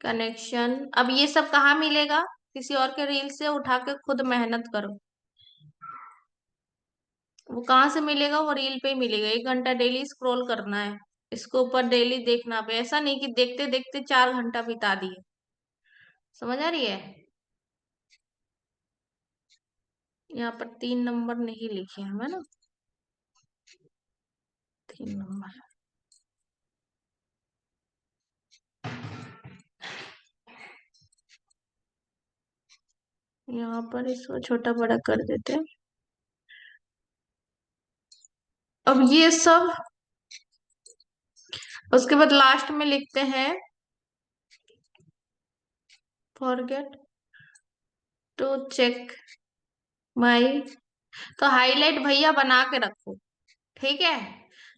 connection. अब ये सब कहाँ मिलेगा? किसी और के रील से उठा के खुद मेहनत करो। वो कहाँ से मिलेगा? वो रील पे ही मिलेगा। 1 घंटा डेली स्क्रॉल करना है, इसको ऊपर डेली देखना पे। ऐसा नहीं कि देखते देखते 4 घंटा बिता दिए। समझ आ रही है? यहाँ पर 3 नंबर नहीं लिखे हम, है ना। 3 नंबर। यहाँ पर इसको छोटा बड़ा कर देते हैं। अब ये सब, उसके बाद लास्ट में लिखते हैं फॉरगेट टू चेक माई। तो हाईलाइट भैया बना के रखो, ठीक है।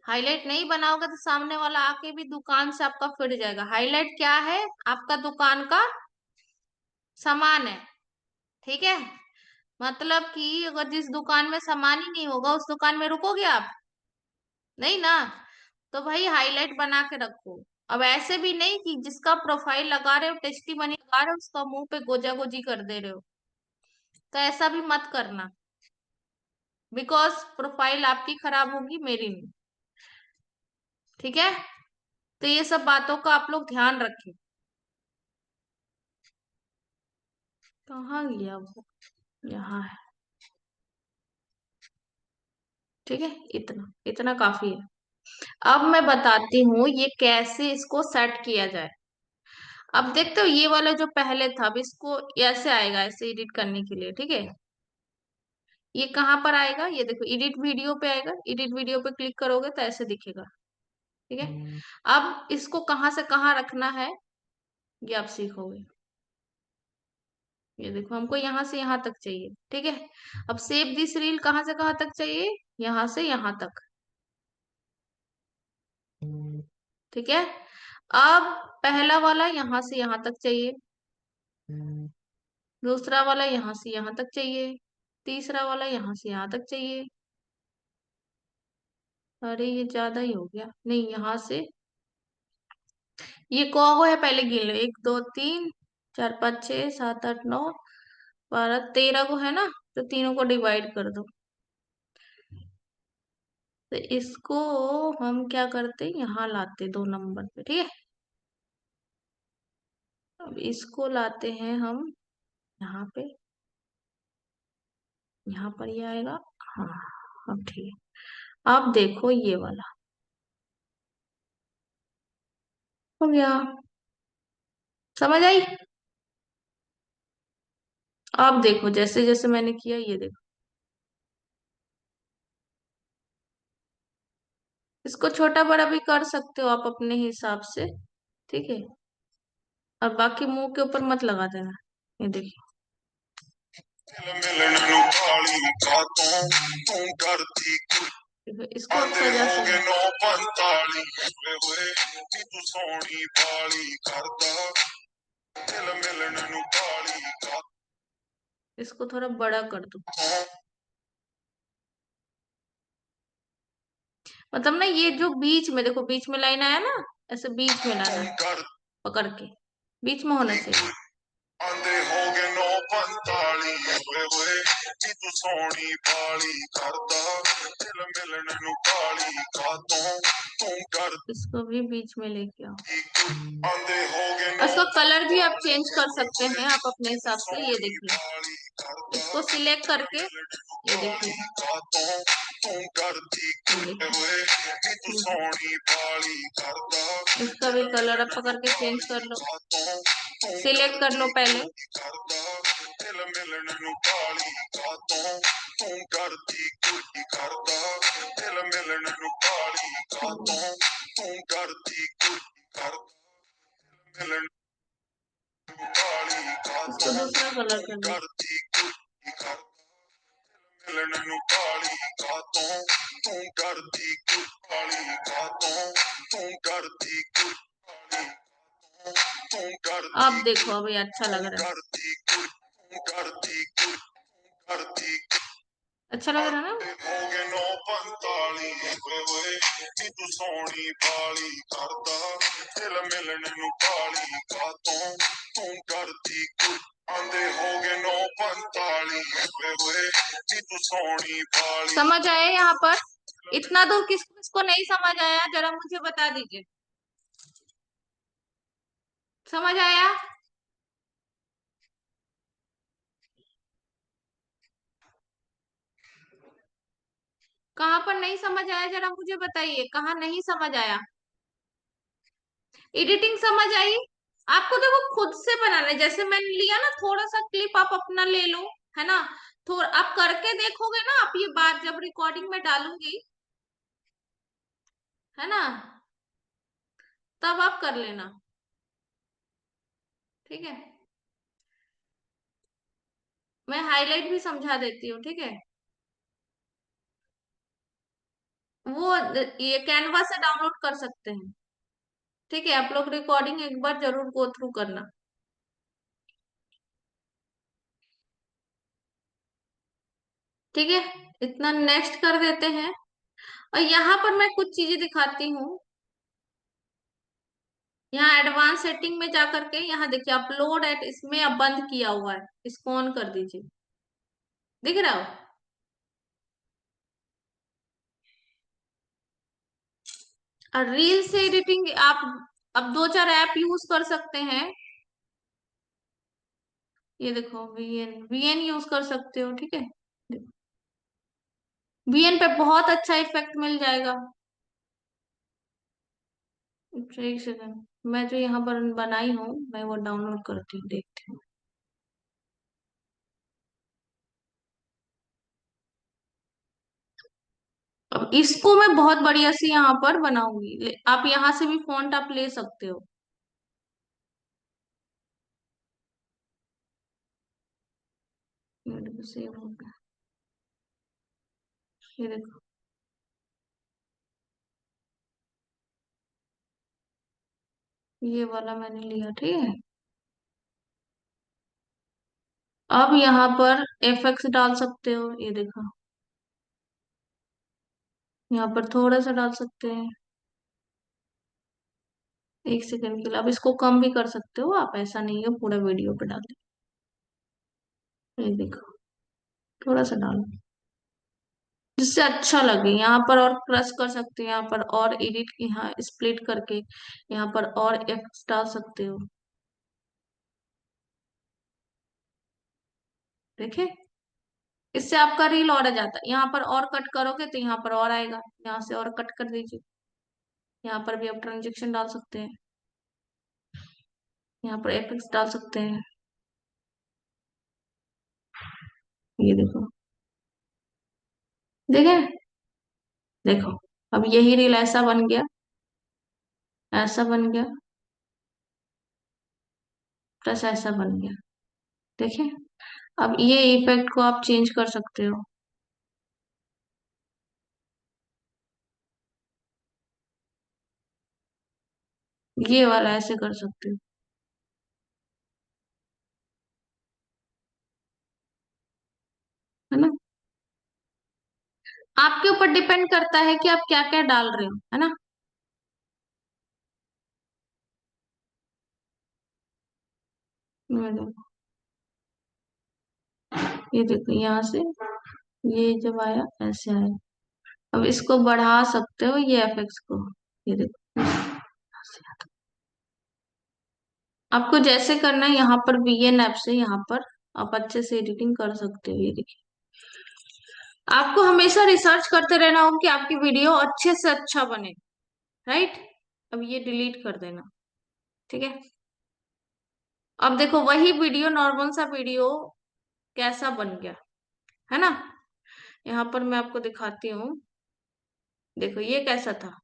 हाईलाइट नहीं बनाओगे तो सामने वाला आके भी दुकान से आपका फिर जाएगा। हाईलाइट क्या है? आपका दुकान का सामान है, ठीक है। मतलब कि अगर जिस दुकान में सामान ही नहीं होगा, उस दुकान में रुकोगे आप? नहीं ना। तो भाई हाईलाइट बना के रखो। अब ऐसे भी नहीं कि जिसका प्रोफाइल लगा रहे हो, टेस्टी मनी लगा रहे हो, उसका मुंह पे गोजा गोजी कर दे रहे हो। तो ऐसा भी मत करना, बिकॉज प्रोफाइल आपकी खराब होगी, मेरी नहीं। ठीक है। तो ये सब बातों का आप लोग ध्यान रखें। कहाँ गया वो? यहाँ है, ठीक है। इतना इतना काफी है। अब मैं बताती हूँ ये कैसे इसको सेट किया जाए। अब देखते हो ये वाला जो पहले था, अब इसको ऐसे आएगा, ऐसे एडिट करने के लिए, ठीक है। ये कहाँ पर आएगा? ये देखो, एडिट वीडियो पे आएगा। एडिट वीडियो पे क्लिक करोगे तो ऐसे दिखेगा, ठीक है। अब इसको कहाँ से कहाँ रखना है, ये आप सीखोगे। ये देखो, हमको यहाँ से यहाँ तक चाहिए, ठीक है। अब सेव दिस रील कहाँ से कहाँ तक चाहिए? यहाँ से यहाँ तक, ठीक है। अब पहला वाला यहाँ से यहाँ तक चाहिए, दूसरा वाला यहाँ से यहाँ तक चाहिए, तीसरा वाला यहाँ से यहाँ तक चाहिए। अरे ये ज्यादा ही हो गया, नहीं, यहाँ से ये को है, पहले गिन लो। 1 2 3 4 5 6 7 8 9 12 13 को है ना। तो तीनों को डिवाइड कर दो। तो इसको हम क्या करते, यहाँ लाते 2 नंबर पे, ठीक है। अब इसको लाते हैं हम यहाँ पे, यहाँ पर ये आएगा। हाँ, अब ठीक है। अब देखो ये वाला हो गया। समझ आई? अब देखो जैसे जैसे मैंने किया, ये देखो। इसको छोटा बड़ा भी कर सकते हो आप अपने हिसाब से। ठीक है। और बाकी मुंह के ऊपर मत लगा देना। ये देखिए। देखो, इसको आप सजा सकते। इसको थोड़ा बड़ा कर दो। मतलब ना, ये जो बीच में देखो, बीच में लाइन आया ना, ऐसे बीच में लाना है, पकड़ के बीच में होना चाहिए। आंदे हो गए 9:45 होए होए नी तू सोनी बाली करदा दिल मिलन नु काली कातों तू कर। इसको भी बीच में लेके आओ। आंदे हो गए। इसका कलर भी आप चेंज कर सकते हैं आप अपने हिसाब से। ये देखिए, इसको सिलेक्ट करके ये देखिए, इसका भी कलर आप पकड़ के चेंज कर लो। सिलेक्ट कर लो पहले। इसको दूसरा कलर कर दो। अब देखो, अभी अच्छा लग रहा है। अच्छा लग रहा है ना? समझ आया यहाँ पर? इतना दूर किस किसको नहीं समझ आया, जरा मुझे बता दीजिए। समझ आया? कहाँ पर नहीं समझ आया, जरा मुझे बताइए, कहाँ नहीं समझ आया? एडिटिंग समझ आई? आपको देखो खुद से बनाना है, जैसे मैंने लिया ना, थोड़ा सा क्लिप आप अपना ले लो, है ना। थोड़ा आप करके देखोगे ना, आप ये बात जब रिकॉर्डिंग में डालूंगी, है ना, तब आप कर लेना। ठीक है। मैं हाईलाइट भी समझा देती हूँ, ठीक है। वो ये कैनवा से डाउनलोड कर सकते हैं। ठीक है, आप लोग रिकॉर्डिंग एक बार जरूर गो थ्रू करना। ठीक है, इतना नेक्स्ट कर देते हैं। और यहाँ पर मैं कुछ चीजें दिखाती हूँ। यहाँ एडवांस सेटिंग में जा करके, यहाँ देखिए अपलोड एट, इसमें अब बंद किया हुआ है, इसको ऑन कर दीजिए। दिख रहा हो? और रील से एडिटिंग आप अब दो चार ऐप यूज कर सकते हैं। ये देखो, वीएन वीएन यूज कर सकते हो। ठीक है, वीएन पे बहुत अच्छा इफेक्ट मिल जाएगा। अच्छा, एक सेकंड, मैं जो यहाँ पर बनाई हूँ, मैं वो डाउनलोड करती हूँ, देखती हूँ। अब इसको मैं बहुत बढ़िया से यहाँ पर बनाऊंगी। आप यहाँ से भी फॉन्ट आप ले सकते हो। ये देखो, सेव हो गया। ये देखो, ये वाला मैंने लिया। ठीक है, अब यहाँ पर एफएक्स डाल सकते हो। ये देखो, यहाँ पर थोड़ा सा डाल सकते हैं, एक सेकंड के लिए। अब इसको कम भी कर सकते हो आप, ऐसा नहीं है पूरा वीडियो पे डाल दे। ये देखो, थोड़ा सा डालो जिससे अच्छा लगे। यहाँ पर और क्रश कर सकते हो, यहाँ पर और एडिट, यहाँ स्प्लिट करके यहाँ पर और एफेक्ट्स डाल सकते हो। देखे? इससे आपका रील और आ जाता है। यहाँ पर और कट करोगे तो यहाँ पर और आएगा, यहाँ से और कट कर दीजिए। यहाँ पर भी आप ट्रांजेक्शन डाल सकते हैं, यहाँ पर एफएक्स डाल सकते हैं। ये देखो, देखे, देखो, अब यही रील ऐसा बन गया, ऐसा बन गया, प्लस ऐसा बन गया। देखिए, अब ये इफेक्ट को आप चेंज कर सकते हो। ये वाला ऐसे कर सकते हो, है ना। आपके ऊपर डिपेंड करता है कि आप क्या क्या डाल रहे हो, है ना। ये देखो, ये देखो, यहाँ से ये जब आया ऐसे आया। अब इसको बढ़ा सकते हो, ये एफएक्स को। ये देखो, आपको जैसे करना है यहाँ पर वीएन ऐप से, यहाँ पर आप अच्छे से एडिटिंग कर सकते हो। ये देखिए, आपको हमेशा रिसर्च करते रहना होगा कि आपकी वीडियो अच्छे से अच्छा बने, राइट। अब ये डिलीट कर देना, ठीक है। अब देखो, वही वीडियो, नॉर्मल सा वीडियो कैसा बन गया, है ना। यहाँ पर मैं आपको दिखाती हूँ, देखो ये कैसा था।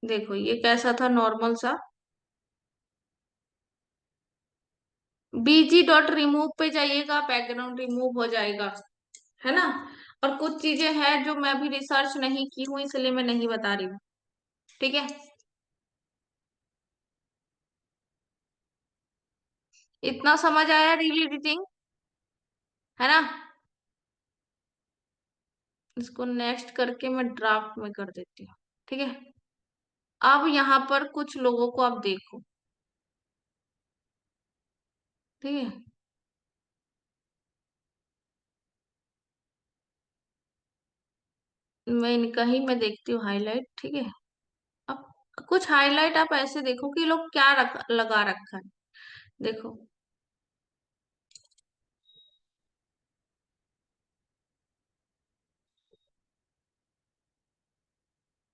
देखो ये कैसा था, नॉर्मल सा। bg.remove पे जाइएगा, बैकग्राउंड रिमूव हो जाएगा, है ना। और कुछ चीजें हैं जो मैं अभी रिसर्च नहीं की हूँ, इसलिए मैं नहीं बता रही हूँ, ठीक है। इतना समझ आया रील एडिटिंग, है ना। इसको नेक्स्ट करके मैं ड्राफ्ट में कर देती हूँ, ठीक है। अब यहाँ पर कुछ लोगों को आप देखो, ठीक है। मैं इनका ही मैं देखती हूँ हाईलाइट, ठीक है। अब कुछ हाईलाइट आप ऐसे देखो कि लोग क्या लगा रखा है, देखो।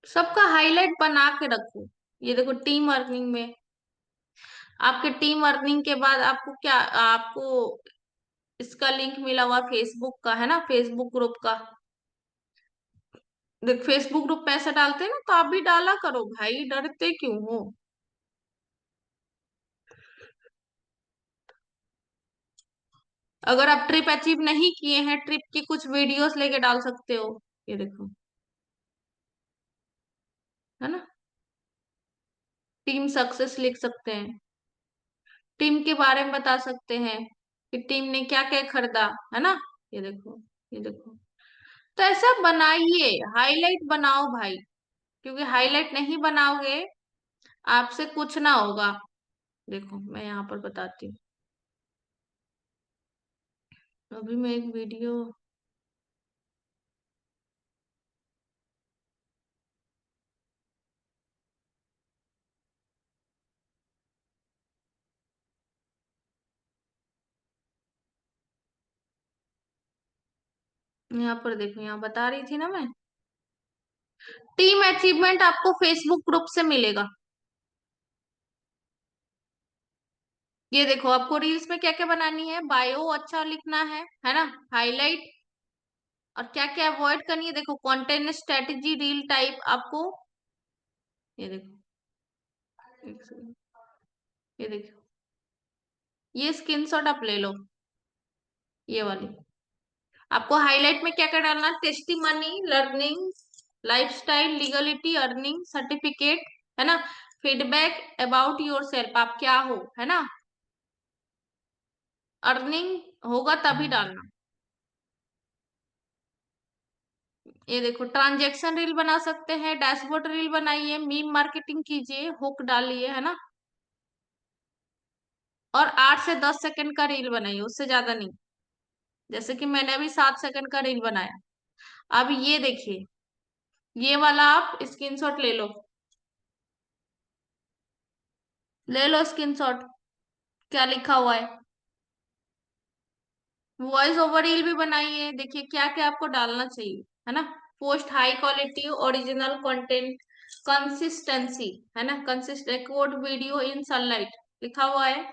सबका हाईलाइट बना के रखो। ये देखो, टीम अर्निंग में, आपके टीम अर्निंग के बाद आपको क्या, आपको इसका लिंक मिला हुआ फेसबुक का, है ना, फेसबुक ग्रुप का। देख, फेसबुक ग्रुप पैसा डालते हैं ना, तो आप भी डाला करो भाई, डरते क्यों हो। अगर आप ट्रिप अचीव नहीं किए हैं, ट्रिप की कुछ वीडियोस लेके डाल सकते हो। ये देखो, है ना। टीम सक्सेस लिख सकते हैं, टीम के बारे में बता सकते हैं कि टीम ने क्या क्या खरीदा, है ना। ये देखो, ये देखो। तो ऐसा बनाइए, हाईलाइट बनाओ भाई, क्योंकि हाईलाइट नहीं बनाओगे, आपसे कुछ ना होगा। देखो, मैं यहाँ पर बताती हूँ। अभी मैं एक वीडियो, यहाँ पर देखो, यहाँ बता रही थी ना मैं, टीम अचीवमेंट आपको फेसबुक ग्रुप से मिलेगा। ये देखो, आपको रील्स में क्या क्या बनानी है, बायो अच्छा लिखना है ना, हाईलाइट, और क्या क्या अवॉइड करनी है, देखो, कंटेंट स्ट्रेटेजी, रील टाइप आपको। ये देखो, एक सेकंड, ये देखो, ये स्क्रीनशॉट आप ले लो, ये वाली। आपको हाईलाइट में क्या क्या डालना, tasty money, learning, lifestyle, legality, earning, certificate, है ना, फीडबैक अबाउट योर सेल्फ, आप क्या हो, है ना, अर्निंग होगा तभी डालना। ये देखो, ट्रांजैक्शन रील बना सकते हैं, डैशबोर्ड रील बनाइए, मीम मार्केटिंग कीजिए, हुक डालिए, है ना। और 8 से 10 सेकंड का रील बनाइए, उससे ज्यादा नहीं। जैसे कि मैंने अभी 7 सेकंड का रील बनाया। अब ये देखिए, ये वाला आप स्क्रीनशॉट ले लो, ले लो स्क्रीनशॉट। क्या लिखा हुआ है? वॉइस ओवर रील भी बनाई है, देखिए क्या क्या आपको डालना चाहिए, है ना। Post high quality original content, consistency, है ना, consist record video in sunlight लिखा हुआ है।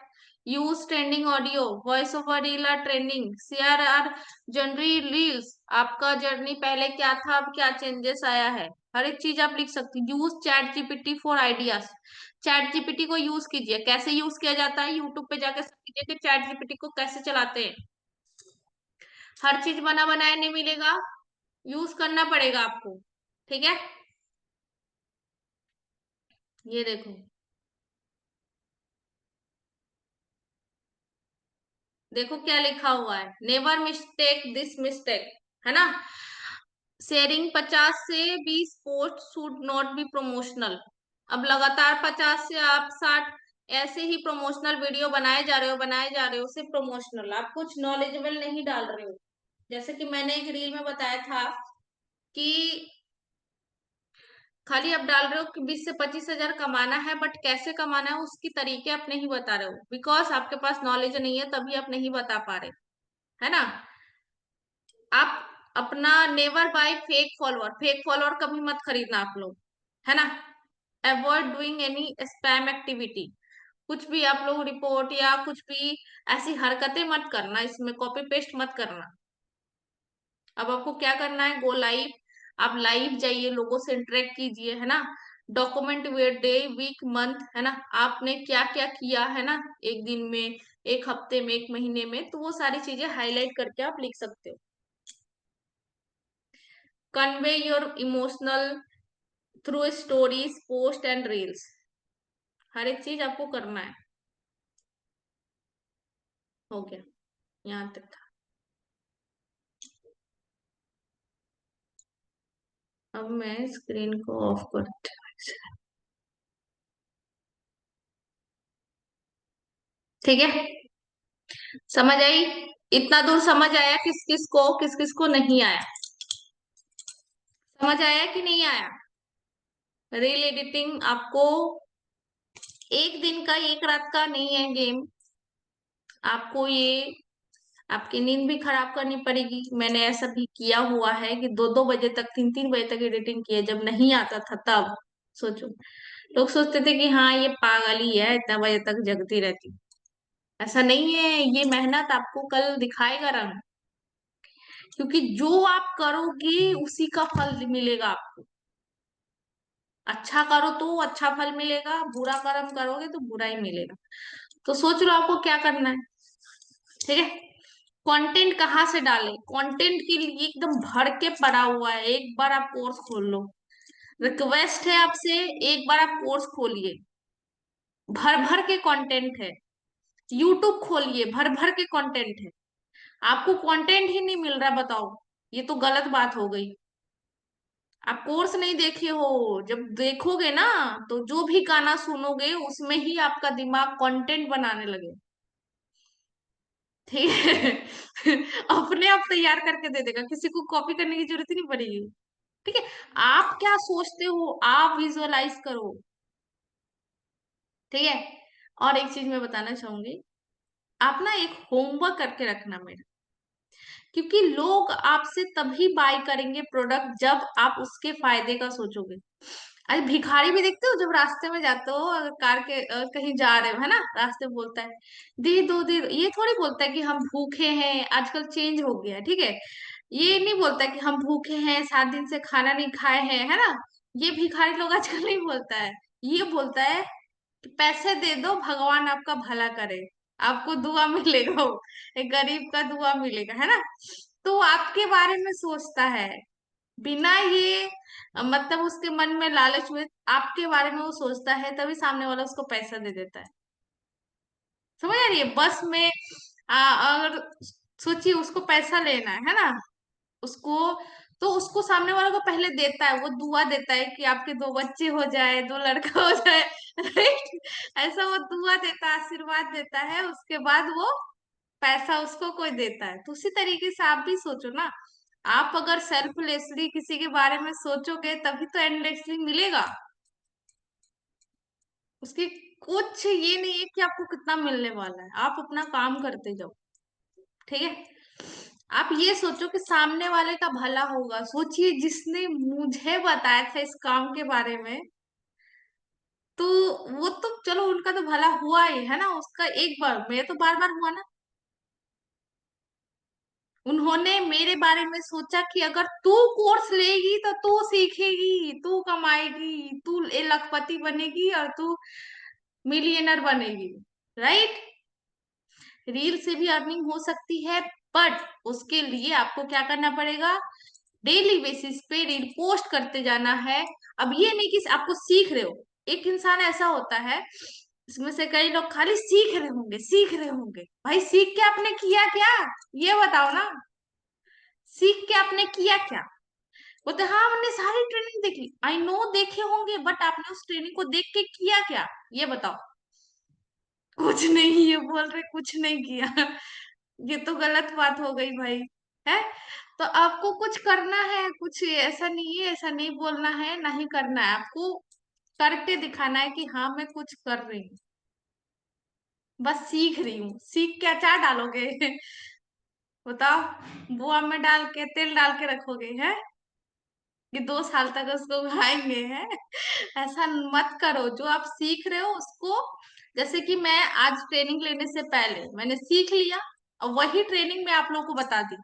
Use trending audio, voice over reel are trending, share our journey reels, आपका जर्नी पहले क्या था अब क्या चेंजेस आया है, हर एक चीज आप लिख सकते हैं। Use chat GPT for ideas, chat GPT को यूज कीजिए। कैसे यूज किया जाता है, यूट्यूब पे जाकर सीखिए कि चैट जीपीटी को कैसे चलाते हैं। हर चीज बना बनाया नहीं मिलेगा, यूज करना पड़ेगा आपको, ठीक है। ये देखो, देखो क्या लिखा हुआ है, नेवर मिस्टेक दिस मिस्टेक, है ना। शेयरिंग 50 से 20 post should not be promotional. अब लगातार 50 से आप 60 ऐसे ही प्रमोशनल वीडियो बनाए जा रहे हो, बनाए जा रहे हो, सिर्फ प्रमोशनल, आप कुछ नॉलेजेबल नहीं डाल रहे हो। जैसे कि मैंने एक रील में बताया था कि खाली आप डाल रहे हो कि 20 से 25 हजार कमाना है, बट कैसे कमाना है उसकी तरीके आप नहीं बता रहे हो, बिकॉज आपके पास नॉलेज नहीं है, तभी आप नहीं बता पा रहे, है ना। आप अपना never buy fake follower, fake follower कभी मत खरीदना आप लोग, है ना। Avoid doing any spam activity, कुछ भी आप लोग रिपोर्ट या कुछ भी ऐसी हरकतें मत करना, इसमें कॉपी पेस्ट मत करना। अब आपको क्या करना है, गो लाइव, आप लाइव जाइए, लोगों से इंटरेक्ट कीजिए, है ना। Document wait day week month, है ना, आपने क्या क्या किया, है ना, एक दिन में, एक हफ्ते में, एक महीने में, तो वो सारी चीजें हाईलाइट करके आप लिख सकते हो। Convey your emotional through stories post and reels, हर एक चीज आपको करना है। हो गया, यहाँ तक था। अब मैं स्क्रीन को ऑफ करती हूँ, ठीक है। समझ आई? इतना दूर समझ आया, किस किस को नहीं आया? समझ आया कि नहीं आया? रील एडिटिंग आपको एक दिन का एक रात का नहीं है गेम, आपको ये आपकी नींद भी खराब करनी पड़ेगी। मैंने ऐसा भी किया हुआ है कि 2 2 बजे तक, 3 3 बजे तक एडिटिंग किया, जब नहीं आता था तब। सोचो, लोग सोचते थे कि हाँ ये पागल ही है, इतना बजे तक जगती रहती। ऐसा नहीं है, ये मेहनत आपको कल दिखाएगा रंग, क्योंकि जो आप करोगे उसी का फल मिलेगा आपको। अच्छा करो तो अच्छा फल मिलेगा, बुरा कर्म करोगे तो बुरा ही मिलेगा। तो सोच लो आपको क्या करना है, ठीक है। कंटेंट कहाँ से डाले, कंटेंट के लिए एकदम भर के पड़ा हुआ है, एक बार आप कोर्स खोल लो। रिक्वेस्ट है आपसे, एक बार आप कोर्स खोलिए, भर भर के कंटेंट है। यूट्यूब खोलिए, भर भर के कंटेंट है। आपको कंटेंट ही नहीं मिल रहा, बताओ, ये तो गलत बात हो गई। आप कोर्स नहीं देखे हो, जब देखोगे ना तो जो भी गाना सुनोगे उसमें ही आपका दिमाग कंटेंट बनाने लगे, ठीक है। अपने आप तैयार करके दे देगा, किसी को कॉपी करने की जरूरत ही नहीं पड़ेगी, ठीक है। आप क्या सोचते हो आप विजुअलाइज करो, ठीक है। और एक चीज मैं बताना चाहूंगी, आप ना एक होमवर्क करके रखना मेरा, क्योंकि लोग आपसे तभी बाय करेंगे प्रोडक्ट जब आप उसके फायदे का सोचोगे। अरे भिखारी भी देखते हो, जब रास्ते में जाते हो, अगर कार के कहीं जा रहे हो, है ना, रास्ते में बोलता है दे दो दे दो, ये थोड़ी बोलता है कि हम भूखे हैं, आजकल चेंज हो गया है, ठीक है। ये नहीं बोलता है कि हम भूखे हैं, 7 दिन से खाना नहीं खाए हैं, है ना। ये भिखारी लोग आजकल नहीं बोलता है। ये बोलता है कि पैसे दे दो, भगवान आपका भला करे, आपको दुआ मिलेगा, एक गरीब का दुआ मिलेगा, है ना। तो वो आपके बारे में सोचता है, बिना ये मतलब उसके मन में लालच में, आपके बारे में वो सोचता है, तभी सामने वाला उसको पैसा दे देता है। समझ आ रही है? बस में अगर सोचिए उसको पैसा लेना है ना, उसको, तो उसको सामने वाले को पहले देता है, वो दुआ देता है कि आपके 2 बच्चे हो जाए, 2 लड़का हो जाए, राइट। ऐसा वो दुआ देता है, आशीर्वाद देता है, उसके बाद वो पैसा उसको कोई देता है। तो उसी तरीके से आप भी सोचो ना, आप अगर सेल्फलेसली किसी के बारे में सोचोगे तभी तो एंडलेसली मिलेगा, उसकी कुछ ये नहीं है कि आपको कितना मिलने वाला है, आप अपना काम करते जाओ। ठीक है। आप ये सोचो कि सामने वाले का भला होगा। सोचिए, जिसने मुझे बताया था इस काम के बारे में, तो वो तो चलो उनका तो भला हुआ ही है ना, उसका एक बार, मेरे तो बार बार हुआ ना। उन्होंने मेरे बारे में सोचा कि अगर तू कोर्स लेगी तो तू सीखेगी, तू कमाएगी, तू लखपति बनेगी और तू मिलियनर बनेगी। राइट। रील से भी अर्निंग हो सकती है, बट उसके लिए आपको क्या करना पड़ेगा? डेली बेसिस पे रील पोस्ट करते जाना है। अब ये नहीं कि आपको सीख रहे हो। एक इंसान ऐसा होता है, इसमें से कई लोग खाली सीख रहे होंगे, सीख रहे होंगे। भाई सीख के आपने किया क्या? ये बताओ ना। सीख के आपने किया क्या? बोलते हाँ हमने सारी ट्रेनिंग देख ली। आई नो देखे होंगे, बट आपने उस ट्रेनिंग को देख के किया क्या? ये बताओ। कुछ नहीं, ये बोल रहे कुछ नहीं किया। ये तो गलत बात हो गई भाई। है। तो आपको कुछ करना है, कुछ ऐसा नहीं है, ऐसा नहीं बोलना है, नहीं करना है आपको। करके दिखाना है कि हाँ मैं कुछ कर रही हूँ। बस सीख रही हूँ। सीख के अचार डालोगे? बताओ। बुआ में डाल के तेल डाल के रखोगे है कि 2 साल तक उसको खाएंगे हैं? ऐसा मत करो। जो आप सीख रहे हो उसको, जैसे कि मैं आज ट्रेनिंग लेने से पहले मैंने सीख लिया, और वही ट्रेनिंग मैं आप लोगों को बता दी।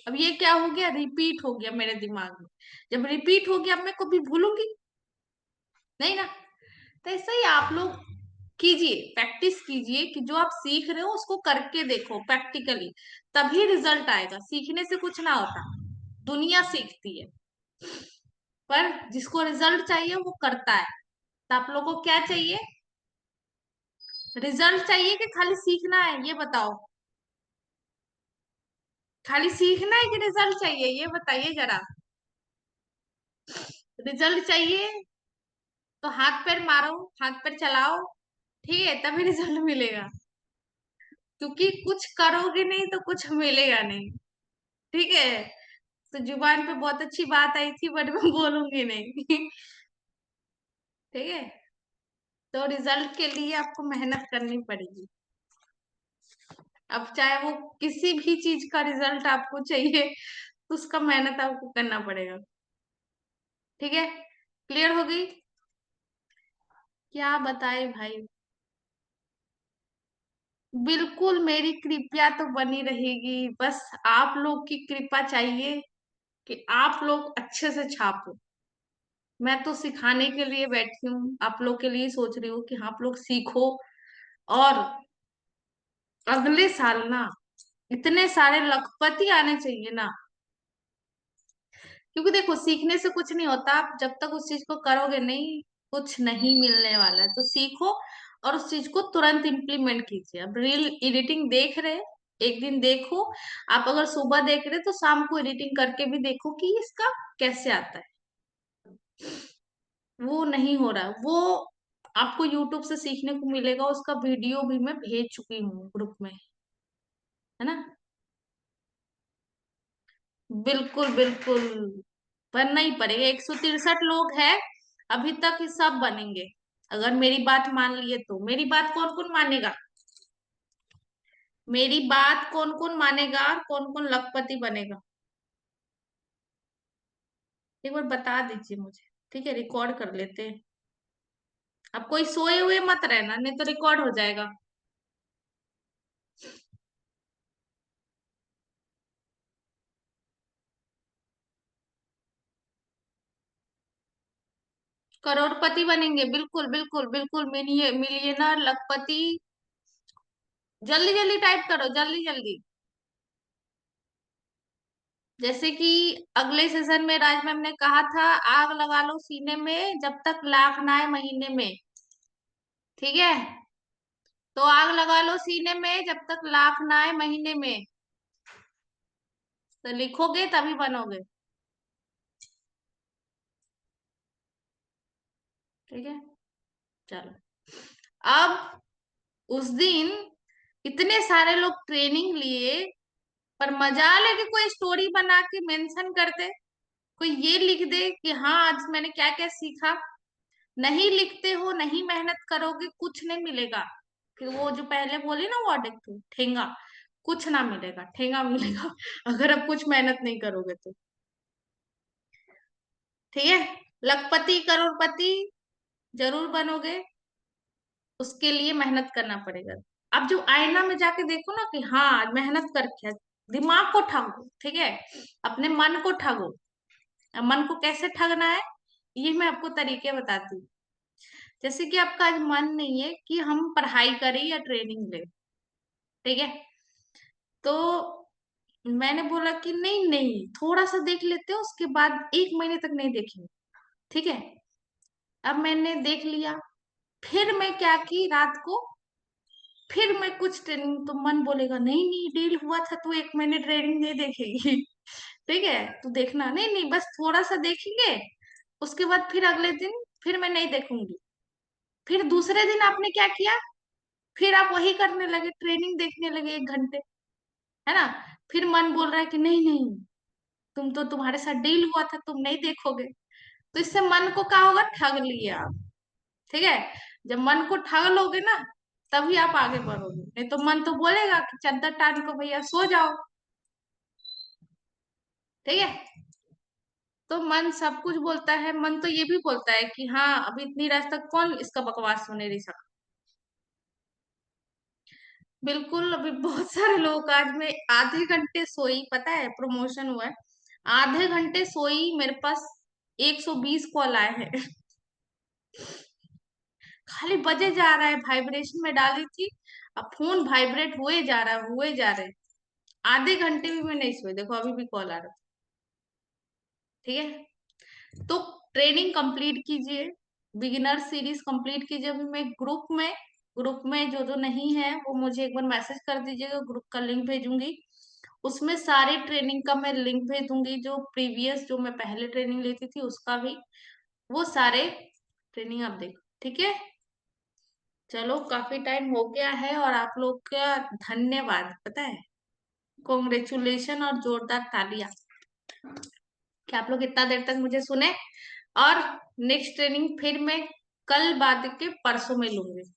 अब ये क्या हो गया? रिपीट हो गया मेरे दिमाग में। जब रिपीट हो गया, अब मैं कभी भूलूंगी नहीं ना। तो ऐसे ही आप लोग कीजिए, प्रैक्टिस कीजिए कि जो आप सीख रहे हो उसको करके देखो प्रैक्टिकली। तभी रिजल्ट आएगा। सीखने से कुछ ना होता, दुनिया सीखती है। पर जिसको रिजल्ट चाहिए वो करता है। तो आप लोगों को क्या चाहिए? रिजल्ट चाहिए कि खाली सीखना है? ये बताओ। खाली सीखना है कि रिजल्ट चाहिए? ये बताइए जरा। रिजल्ट चाहिए तो हाथ पैर मारो, हाथ पैर चलाओ। ठीक है, तभी रिजल्ट मिलेगा। क्योंकि कुछ करोगे नहीं तो कुछ मिलेगा नहीं। ठीक है। तो जुबान पे बहुत अच्छी बात आई थी, बट मैं बोलूंगी नहीं। ठीक है। तो रिजल्ट के लिए आपको मेहनत करनी पड़ेगी। अब चाहे वो किसी भी चीज का रिजल्ट आपको चाहिए, तो उसका मेहनत आपको करना पड़ेगा। ठीक है। क्लियर हो गई? क्या बताए भाई। बिल्कुल मेरी कृपया तो बनी रहेगी। बस आप लोग की कृपा चाहिए कि आप लोग अच्छे से छापो। मैं तो सिखाने के लिए बैठी हूँ, आप लोग के लिए सोच रही हूँ कि आप लोग सीखो। और अगले साल ना इतने सारे लखपति आने चाहिए ना। क्योंकि देखो, सीखने से कुछ नहीं होता। आप जब तक उस चीज को करोगे नहीं, कुछ नहीं मिलने वाला है। तो सीखो और उस चीज को तुरंत इम्प्लीमेंट कीजिए। अब रील एडिटिंग देख रहे हैं, एक दिन देखो। आप अगर सुबह देख रहे हैं, तो शाम को एडिटिंग करके भी देखो कि इसका कैसे आता है। वो नहीं हो रहा है वो। आपको यूट्यूब से सीखने को मिलेगा, उसका वीडियो भी मैं भेज चुकी हूँ ग्रुप में। है ना। बिल्कुल बिल्कुल। बनना ही पड़ेगा। 163 लोग हैं, अभी तक ये सब बनेंगे। अगर मेरी बात मान लिए तो। मेरी बात कौन कौन मानेगा? मेरी बात कौन कौन मानेगा और कौन कौन लखपति बनेगा? एक बार बता दीजिए मुझे। ठीक है, रिकॉर्ड कर लेते हैं। अब कोई सोए हुए मत रहना, नहीं तो रिकॉर्ड हो जाएगा। करोड़पति बनेंगे, बिल्कुल बिल्कुल बिल्कुल। मिलियनर, लखपति। जल्दी जल्दी टाइप करो, जल्दी जल्दी। जैसे कि अगले सेशन में राज मैम ने कहा था, आग लगा लो सीने में जब तक लाख ना आए महीने में। ठीक है। तो आग लगा लो सीने में जब तक लाख ना आए महीने में। तो लिखोगे तभी बनोगे। ठीक है। चलो। अब उस दिन इतने सारे लोग ट्रेनिंग लिए, पर मजाल है कि कोई स्टोरी बना के मेंशन कर दे, कोई ये लिख दे कि हाँ आज मैंने क्या क्या सीखा। नहीं लिखते हो, नहीं मेहनत करोगे, कुछ नहीं मिलेगा। कि वो जो पहले बोली ना वर्ड एक तो ठेंगा, कुछ ना मिलेगा, ठेंगा मिलेगा अगर आप कुछ मेहनत नहीं करोगे तो। ठीक है। लखपति करोड़पति जरूर बनोगे, उसके लिए मेहनत करना पड़ेगा। अब जो आईना में जाके देखो ना कि हाँ मेहनत करके है, दिमाग को ठगो, ठीक है, अपने मन को ठगो। अब मन को कैसे ठगना है, ये मैं आपको तरीके बताती हूँ। जैसे कि आपका आज मन नहीं है कि हम पढ़ाई करें या ट्रेनिंग लें, ठीक है, तो मैंने बोला कि नहीं नहीं थोड़ा सा देख लेते हो, उसके बाद 1 महीने तक नहीं देखेंगे, ठीक है। अब मैंने देख लिया, फिर मैं क्या की रात को, फिर मैं कुछ ट्रेनिंग, तो मन बोलेगा नहीं नहीं डील हुआ था, तू 1 महीने ट्रेनिंग नहीं देखेगी ठीक है, तू देखना, नहीं नहीं बस थोड़ा सा देखेंगे, उसके बाद फिर अगले दिन फिर मैं नहीं देखूंगी। फिर दूसरे दिन आपने क्या किया, फिर आप वही करने लगे, ट्रेनिंग देखने लगे 1 घंटे, है ना। फिर मन बोल रहा है कि नहीं नहीं, तुम तो, तुम्हारे साथ डील हुआ था, तुम नहीं देखोगे। तो इससे मन को क्या होगा, ठग लिए आप, ठीक है। जब मन को ठग लोगे ना, तभी आप आगे बढ़ोगे, नहीं तो मन तो बोलेगा कि चद्दर टान को भैया सो जाओ, ठीक है। तो मन सब कुछ बोलता है, मन तो ये भी बोलता है कि हाँ अभी इतनी रात तक कौन इसका बकवास सुने रही सकता। बिल्कुल, अभी बहुत सारे लोग, आज मैं आधे घंटे सोई, पता है प्रमोशन हुआ है, आधे घंटे सोई, मेरे पास 120 कॉल आए हैं खाली बजे जा रहा है, वाइब्रेशन में डाली थी, अब फोन वाइब्रेट हुए जा रहा है, हुए जा रहे हैं। आधे घंटे भी मैं नहीं सोई, देखो अभी भी कॉल आ रहा है, ठीक है। तो ट्रेनिंग कंप्लीट कीजिए, बिगिनर सीरीज कंप्लीट कीजिए। अभी मैं ग्रुप में जो जो नहीं है वो मुझे एक बार मैसेज कर दीजिएगा, ग्रुप का लिंक भेजूंगी, उसमें सारी ट्रेनिंग का मैं लिंक भेज दूंगी, जो प्रीवियस जो मैं पहले ट्रेनिंग लेती थी उसका भी, वो सारे ट्रेनिंग आप देखो, ठीक है। चलो काफी टाइम हो गया है, और आप लोग का धन्यवाद, पता है, कॉन्ग्रेचुलेशन और जोरदार तालियां कि आप लोग इतना देर तक मुझे सुने। और नेक्स्ट ट्रेनिंग फिर मैं कल बाद के परसों में लूंगी,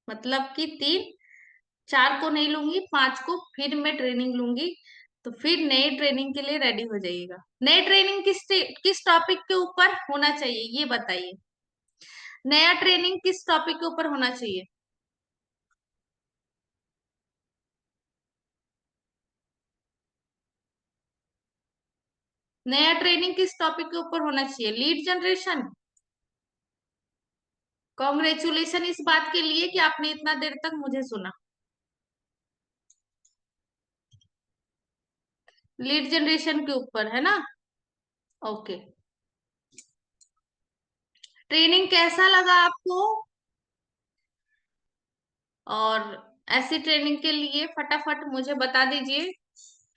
मतलब कि 3 4 को नहीं लूंगी, 5 को फिर मैं ट्रेनिंग लूंगी। तो फिर नए ट्रेनिंग के लिए रेडी हो जाइएगा। नए ट्रेनिंग किस टॉपिक के ऊपर होना चाहिए ये बताइए, नया ट्रेनिंग किस टॉपिक के ऊपर होना चाहिए। नया ट्रेनिंग किस टॉपिक के ऊपर होना चाहिए, लीड जनरेशन। कॉन्ग्रेचुलेशन इस बात के लिए कि आपने इतना देर तक मुझे सुना। लीड जनरेशन के ऊपर है ना, ओके। ट्रेनिंग कैसा लगा आपको, और ऐसी ट्रेनिंग के लिए फटाफट मुझे बता दीजिए,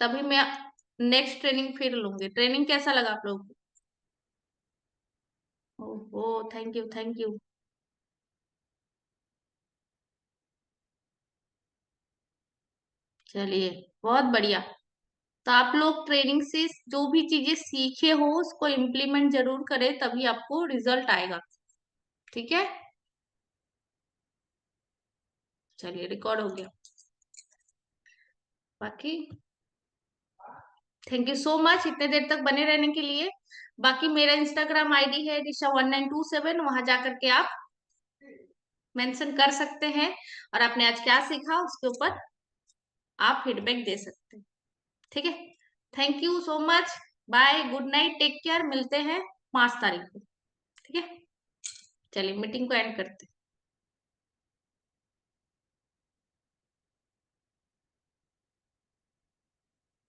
तभी मैं नेक्स्ट ट्रेनिंग फिर लूंगी। ट्रेनिंग कैसा लगा आप लोगों को, ओहो थैंक यू थैंक यू। चलिए बहुत बढ़िया। तो आप लोग ट्रेनिंग से जो भी चीजें सीखे हो उसको इम्प्लीमेंट जरूर करें, तभी आपको रिजल्ट आएगा, ठीक है। चलिए रिकॉर्ड हो गया। बाकी थैंक यू सो मच इतने देर तक बने रहने के लिए। बाकी मेरा इंस्टाग्राम आईडी है दिशा1927, वहां जाकर के आप मेंशन कर सकते हैं, और आपने आज क्या सीखा उसके ऊपर आप फीडबैक दे सकते हैं, ठीक है। Thank you so much, bye, good night, take care, मिलते हैं 5 तारीख को, ठीक है। चलिए मीटिंग को एंड करते हैं।